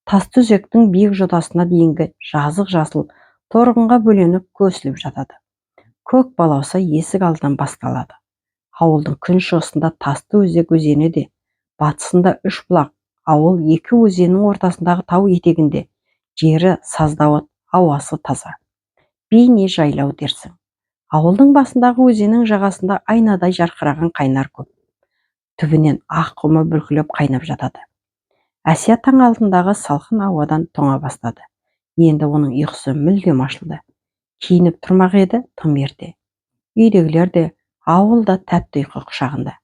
Тастыөзектің биік жотасына дейінгі жазық жасыл торғынға бөленіп көсіліп жатады. Көк балауса есік алдынан басталады. Ауылдың күн шығысында Тастыөзек өзені де, батысында 3 бұлақ, Ауыл екі өзеннің ортасындағы тау етегінде. Жері саздауыт, ауасы таза. Бейне жайлау дерсің. Ауылдың басындағы өзеннің жағасында айнадай жарқыраған қайнар көп. Түбінен ақ құмы бүлкіліп қайнап жатады. Әсия таң алдындағы салқын ауадан тоңа бастады. Енді оның ұйқысы мүлдем ашылды. Киініп тұрмақ еді тым ерте. Үйдегілер де, ауыл да тәтті ұйқы құшағында.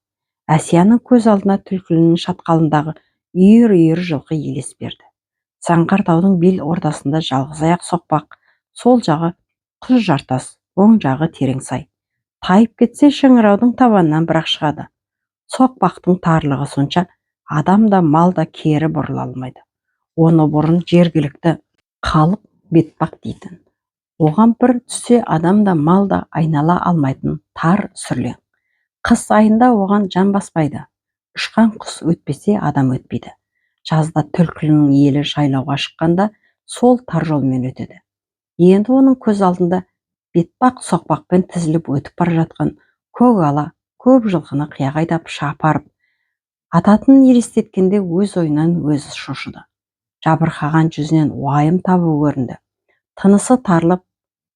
Әсияның көз алдына түлкілінің шатқалындағы үйір-үйір жылқы елес берді. Саңғар таудың бел ортасында жалғыз аяқ соқпақ, сол жағы құз жартас, оң жағы терең сай. Тайып кетсе шыңыраудың табанынан бірақ шығады. Соқпақтың тарлығы сонша, адам да мал да кері бұрыла алмайды. Оны бұрын жергілікті халық бетпақ дейтін. Оған бір түссе адам да мал да айнала алмайтын тар сүрлең. Қыс айында оған жан баспайды. Ұшқан құс өтпесе адам өтпейді. Жазда түлкілінің елі жайлауға шыққанда сол тар жолмен өтеді. Енді оның көз алдында бетпақ соқпақпен тізіліп өтіп бара жатқан көк ала көп жылқыны қияқ шапарып ататын елестеткенде өз ойынан өзі шошыды. Жабырқаған жүзінен уайым табу көрінді. Тынысы тарылып,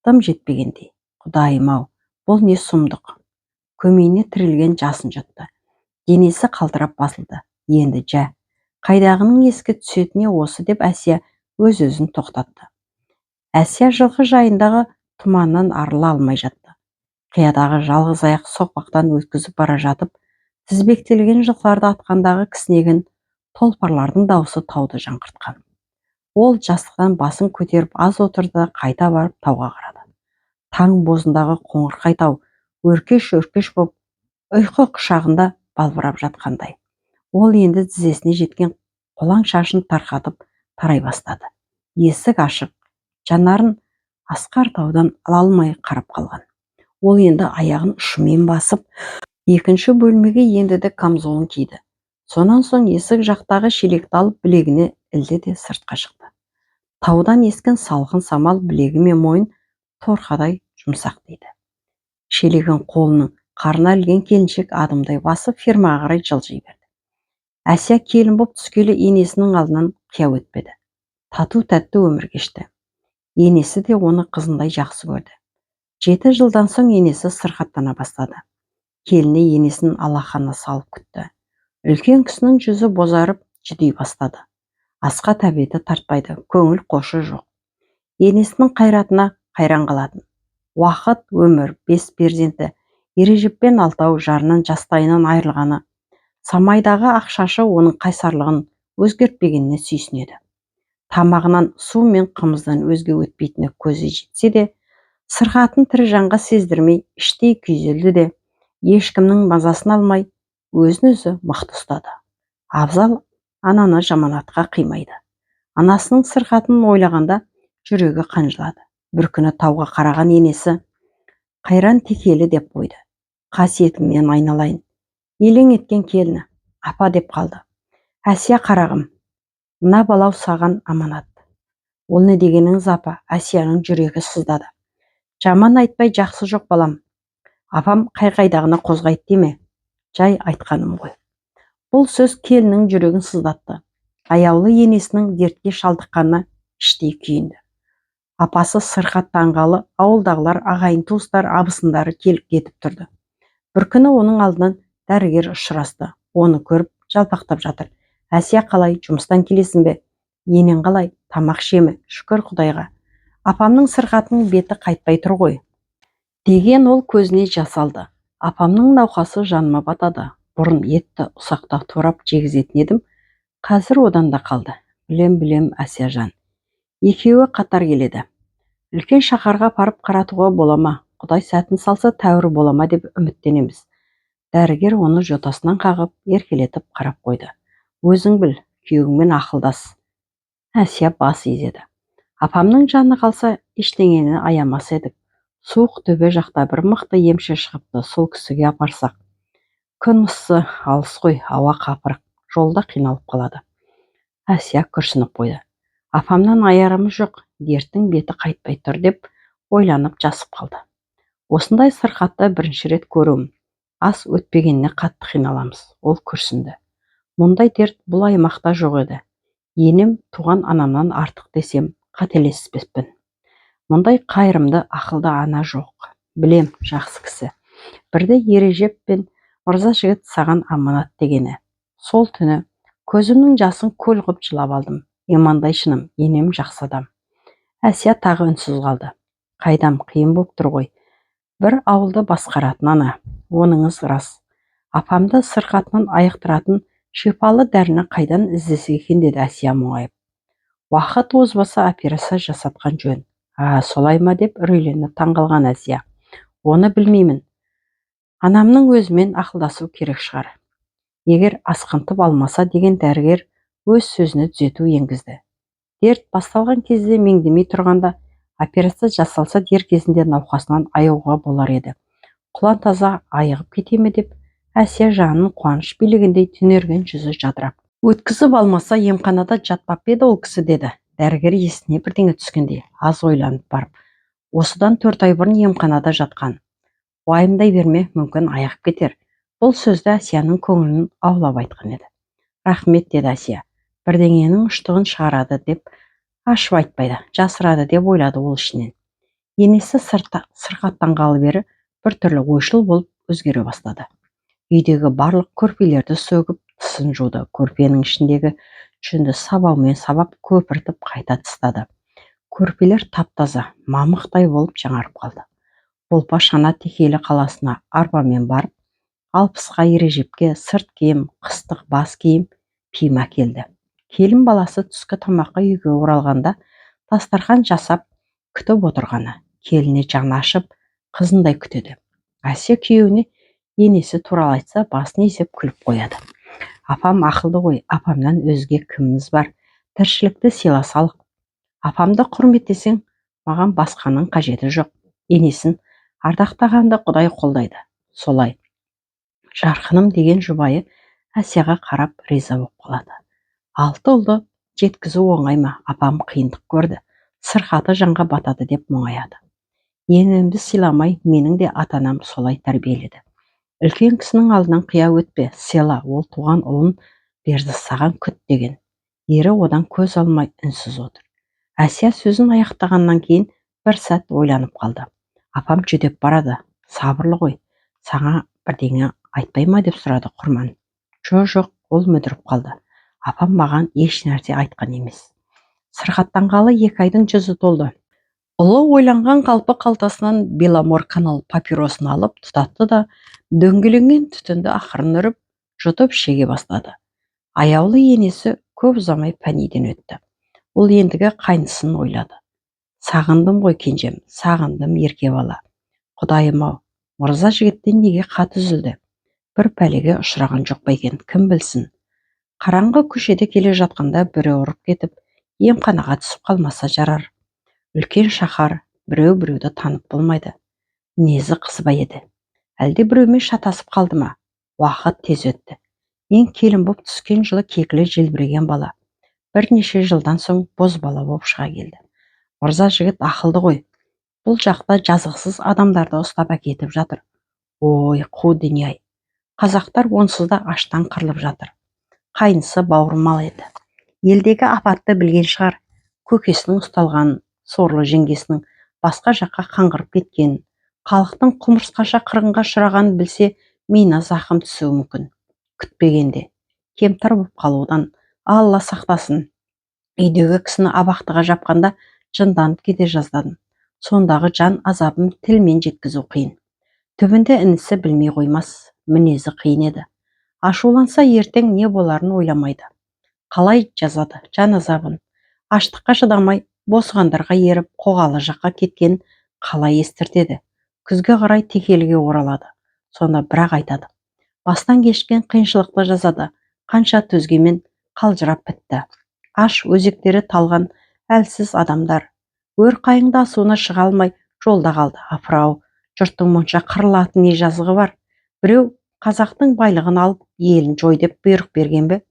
тым жетпегендей. Құдайым-ау, бұл не сұмдық. Көмейіне тірілген жасын жұтты. Денесі қалтырап басылды. Енді жә, қайдағының еске түсетіне осы деп Әсия өз-өзін тоқтатты. Әсия жылқы жайындағы тұманнан арыла алмай жатты. Қиядағы жалғыз аяқ соқпақтан өткізіп бара жатып, тізбектелген жылқыларды атқандағы кісінеген толпарлардың дауысы тауды жаңғыртқан. Ол жастықтан басын көтеріп аз отырды да қайта барып тауға қарады. Таң бозындағы қоңырқай тау өркеш-өркеш боп ұйқы құшағында балбырап жатқандай. Ол енді тізесіне жеткен қолаң шашын тарқатып тарай бастады. Есік ашық, жанарын асқар таудан ала алмай қарап қалған. Ол енді аяғын ұшымен басып, екінші бөлмеге ендіді камзолын киді. Сонан соң есік жақтағы шелекті алып білегіне ілді де сыртқа шықты. Таудан ескен салқын самал білегі мен мойын торқадай жұмсақ дейді. Шелегін қолының қарына ілген келіншек адымдай басып фермаға қарай жылжи берді. Әсия келін боп түскелі енесінің алдынан қия өтпеді. Тату-тәтті өмір кешті. Енесі де оны қызындай жақсы көрді. 7 жылдан соң енесі сырқаттана бастады. Келіні енесін алақанына салып күтті. Үлкен кісінің жүзі бозарып жүдей бастады. Асқа тәбеті тартпайды, көңіл қошы жоқ. Енесінің қайратына қайран қалатын. Уақыт, өмір, 5 перзенті, Ережеппен Алтау жарынан жастайынан айырылғаны, самайдағы ақ шашы оның қайсарлығын өзгертпегеніне сүйсінеді. Тамағынан су мен қымыздан өзге өтпейтіні көзі жетсе де, сырқатын тірі жанға сездірмей іштей күйзелді де, ешкімнің мазасын алмай, өзін-өзі мықты ұстады. Абзал ананы жаманатқа қимайды. Анасының сырқатын ойлағанда жүрегі қанжылады. Бір күні тауға қараған енесі қайран текелі деп қойды. Қасиетіңнен айналайын. Елең еткен келіні апа деп қалды. Әсия қарағым, мына балау саған аманат. Ол не дегеніңіз апа? Әсияның жүрегі сыздады. Жаман айтпай жақсы жоқ балам. Апам қай-қайдағына қозғайды деме. Жай айтқаным ғой. Бұл сөз келінің жүрегін сыздатты. Аяулы енесінің дертке шалдыққанына іштей күйінді. Апасы сырқат таңғалы, ауылдағылар, ағайын туыстар, абысындары келіп кетіп тұрды. Бір күні оның алдынан дәрігер ұшырасты. Оны көріп жалпақтап жатыр. Әсия қалай, жұмыстан келесің бе? Енең қалай, тамақ шемі? Шүкір Құдайға. Апамның сырқатының беті қайтпай тұр ғой. Деген ол көзіне жас алды. Апамның науқасы жаныма батады. Бұрын етті ұсақтап турап жегізетін едім. Қазір одан да қалды. Білем Әсия жан. Екеуі қатар келеді. Үлкен шаһарға апарып қаратуға бола ма? Құдай сәтін салса тәуір бола ма деп үміттенеміз. Дәрігер оны жотасынан қағып, еркелетіп қарап қойды. Өзің біл, күйеуіңмен ақылдас. Әсия бас изеді. Апамның жаны қалса, ештеңені аямас едік. Суық төбе жақта бір мықты емші шығыпты, сол кісіге апарсақ. Күн ыссы, алыс қой, ауа қапырық, жолда қиналып қалады. Әсия күрсініп қойды. Апамнан аярымыз жоқ, дерттің беті қайтпай тұр деп ойланып жасып қалды. Осындай сырқатты бірінші рет көруім. Ас өтпегеніне қатты қиналамыз. Ол күрсінді. Мұндай дерт бұл аймақта жоқ еді. Енем туған анамнан артық десем қателеспеспін. Мұндай қайырымды ақылды ана жоқ. Білем, жақсы кісі. Бірде Ережеп пен Мырза жігіт саған аманат дегені. Сол түні көзімнің жасын көл ғып жылап алдым. Имандай шыным, енем жақсы адам. Әсия тағы үнсіз қалды. Қайдам, қиын боп тұр ғой. Бір ауылды басқаратын ана. Оныңыз рас. Апамды сырқатынан айықтыратын шипалы дәріні қайдан іздесек екен, деді Әсия мұңайып. Уақыт озбаса операция жасатқан жөн. Солай ма, деп үрейленіп таңғалған Әсия. Оны білмеймін. Анамның өзімен ақылдасу керек шығар. Егер асқынтып алмаса деген дәрігер өз сөзіне түзету енгізді. Дерт басталған кезде меңдемей тұрғанда операция жасалса дер кезінде науқасынан аяуға болар еді. Құлан таза айығып кетеме деп Әсия жанын қуаныш билегендей түнерген жүзі жадырап. Өткізіп алмаса емханада жатпап еді ол кісі, деді. Дәрігер есіне бірдеңе түскендей аз ойланып барып. Осыдан 4 ай бұрын емханада жатқан. Уайымдай берме, мүмкін аяғып кетер. Бұл сөзді Әсияның көңілін аулап айтқан еді. Рахмет, деді Әсия. Бірдеңенің ұштығын шығарады деп ашып айтпайды, жасырады деп ойлады ол ішінен. Енесі сырқаттанғалы бері біртүрлі ойшыл болып өзгере бастады. Үйдегі барлық көрпелерді сөгіп, тысын жуды. Көрпенің ішіндегі жүнді сабаумен сабап көпіртіп қайта тыстады. Көрпелер таптаза, мамықтай болып жаңарып қалды. Болпа шана Текелі қаласына арбамен барып, 60-қа Ережепке сырт киім, қыстық бас киім, пиім әкелді. Келін баласы түскі тамаққа үйге оралғанда дастархан жасап күтіп отырғаны. Келіне жаны ашып, қызындай күтеді. Әсия күйеуіне енесі туралы айтса, басын изеп күліп қояды. Апам ақылды ғой, апамнан өзге кіміміз бар? Тіршілікті сыйласалық. Апамды құрметтесең, маған басқаның қажеті жоқ. Енесін ардақтағанды Құдай қолдайды. Солай. Жарқыным деген жұбайы Әсияға қарап риза болып қалады. 6 ұлды жеткізу оңай ма? Апам қиындық көрді. Сырқаты жанға батады деп мұңаяды. Енемді сыйламай, менің де ата-анам солай тәрбиеледі. Үлкен кісінің алдынан қия өтпе, сыйла, ол туған ұлын берді саған, күт деген. Ері одан көз алмай үнсіз отыр. Әсия сөзін аяқтағаннан кейін бір сәт ойланып қалды. Апам жүдеп барады, сабырлы ғой, саңа бірдеңе айтпай ма, деп сұрады Құрман. Жоқ, ол мүдіріп қалды. Апам маған еш нәрсе айтқан емес. Сырқаттанғалы 2 айдың жүзі толды. Ұлы ойланған қалпы қалтасынан Беломор канал папиросын алып тұтатты да, дөңгеленген түтінді ақырын үріп, жұтып шеге бастады. Аяулы енесі көп ұзамай пәниден өтті. Ол ендігі қайнысын ойлады. Сағындым ғой кенжем, сағындым ерке бала. Құдайым-ау, Мырза жігіттен неге қат үзілді? Бір пәлеге ұшыраған жоқ па екен, кім білсін. Қараңғы көшеде келе жатқанда біреу ұрып кетіп, емханаға түсіп қалмаса жарар. Үлкен шаһар, біреу-біреуді танып болмайды. Незі қызба еді. Әлде біреумен шатасып қалды ма? Уақыт тез өтті. Мен келін боп түскен жылы кекілі желбіреген бала. Бірнеше жылдан соң бозбала боп шыға келді. Мырза жігіт ақылды ғой. Бұл жақта жазықсыз адамдарды ұстап әкетіп жатыр. Ой, қу дүние-ай. Қазақтар онсыз да аштан қырылып жатыр. Қайнысы бауырмал еді. Елдегі апатты білген шығар. Көкесінің ұсталғанын, сорлы жеңгесінің басқа жаққа қаңғырып кеткенін, халықтың құмырсқаша қырғынға ұшырағанын білсе, миына зақым түсуі мүмкін. Күтпегенде кемтар болып қалудан Алла сақтасын. Үйдегі кісіні абақтыға жапқанда жынданып кете жаздадым. Сондағы жан азабын тілмен жеткізу қиын. Түбінде інісі білмей қоймас, мінезі қиын еді. Ашуланса ертең не боларын ойламайды. Қалай жазады жан азабын? Аштыққа шыдамай, босғандарға еріп, қоғалы жаққа кеткен қалай естіртеді? Күзге қарай Текеліге оралады. Сонда бірақ айтады. Бастан кешкен қиыншылықты жазады. Қанша төзгемен қалжырап бітті. Аш өзектері талған әлсіз адамдар. Өр қайыңда асуына шыға алмай жолда қалды. Апырау, жұрттың мұнша қырылатын не жазығы бар? Біреу қазақтың байлығын алып, елін жой деп бұйрық берген бе?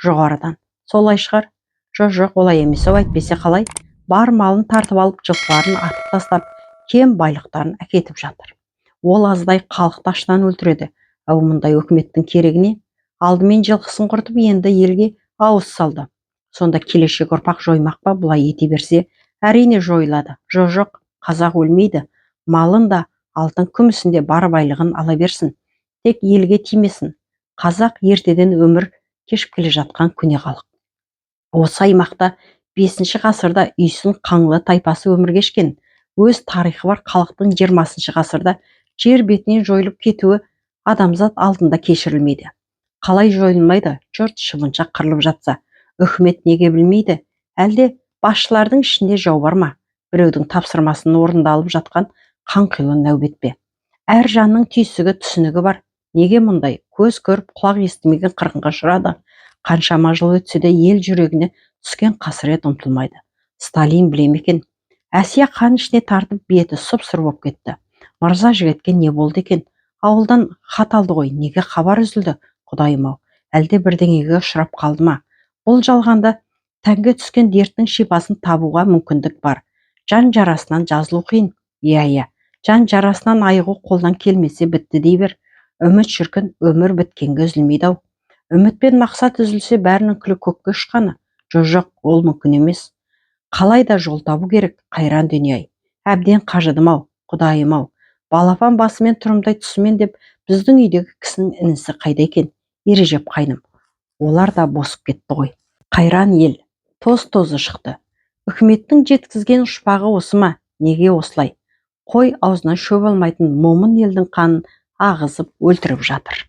Жоғарыдан. Солай шығар. Жоқ, олай емес, әйтпесе қалай? Бар малын тартып алып, жылқыларын атып тастап, кем байлықтарын әкетіп жатыр. Ол аздай халықты аштан өлтіреді. Мұндай өкіметтің керегіне? Алдымен жылқысын құртып, енді елге ауыз салды. Сонда келешек ұрпақ жоймақ па? Бұлай ете берсе, әрине жойылады. Жоқ, қазақ өлмейді. Малын да, алтын күмісін де, бар байлығын ала берсін. Тек елге тимесін. Қазақ ертеден өмір кешіп келе жатқан көне халық. Осы аймақта 5 ғасырда Үйсін Қаңлы тайпасы өмір кешкен. Өз тарихы бар халықтың 20 ғасырда жер бетінен жойылып кетуі адамзат алдында кешірілмейді. Қалай жойылмайды? Жұрт шыбынша қырылып жатса, үкімет неге білмейді? Әлде басшылардың ішінде жау бар ма? Біреудің тапсырмасын орындалып жатқан қанқұйлы нәубет пе? Әр жанның түйсігі, түсінігі бар. Неге мұндай? Көз көріп, құлақ естімеген қырғынға ұшырады. Қаншама жыл өтсе де ел жүрегіне түскен қасірет ұмытылмайды. Сталин біле ме екен? Әсия қан ішіне тартып, беті сұп-сұр болып кетті. Мырза жігітке не болды екен? Ауылдан хат алды ғой, неге хабар үзілді? Құдайым-ау, әлде бірдеңеге ұшырап қалды ма? Бұл жалғанда тәнге түскен дерттің шипасын табуға мүмкіндік бар. Жан жарасынан жазылу қиын. Иә, жан жарасынан айығу қолдан келмесе бітті дей бер. Үміт шіркін, өмір біткенге үзілмейді-ау. Үміт пен мақсат үзілсе, бәрінің күлі көкке ұшқаны. Жоқ, ол мүмкін емес. Қалай да жол табу керек, қайран дүние-ай. Әбден қажыдым-ау, Құдайым-ау. Балапан басымен тұрымтай тұсымен деп, біздің үйдегі кісінің інісі қайда екен? Ережеп қайным. Олар да босып кетті ғой. Қайран ел тоз-тозы шықты. Үкіметтің жеткізген ұшпағы осы ма? Неге осылай? Қой аузынан шөп алмайтын момын елдің қанын ағызып өлтіріп жатыр.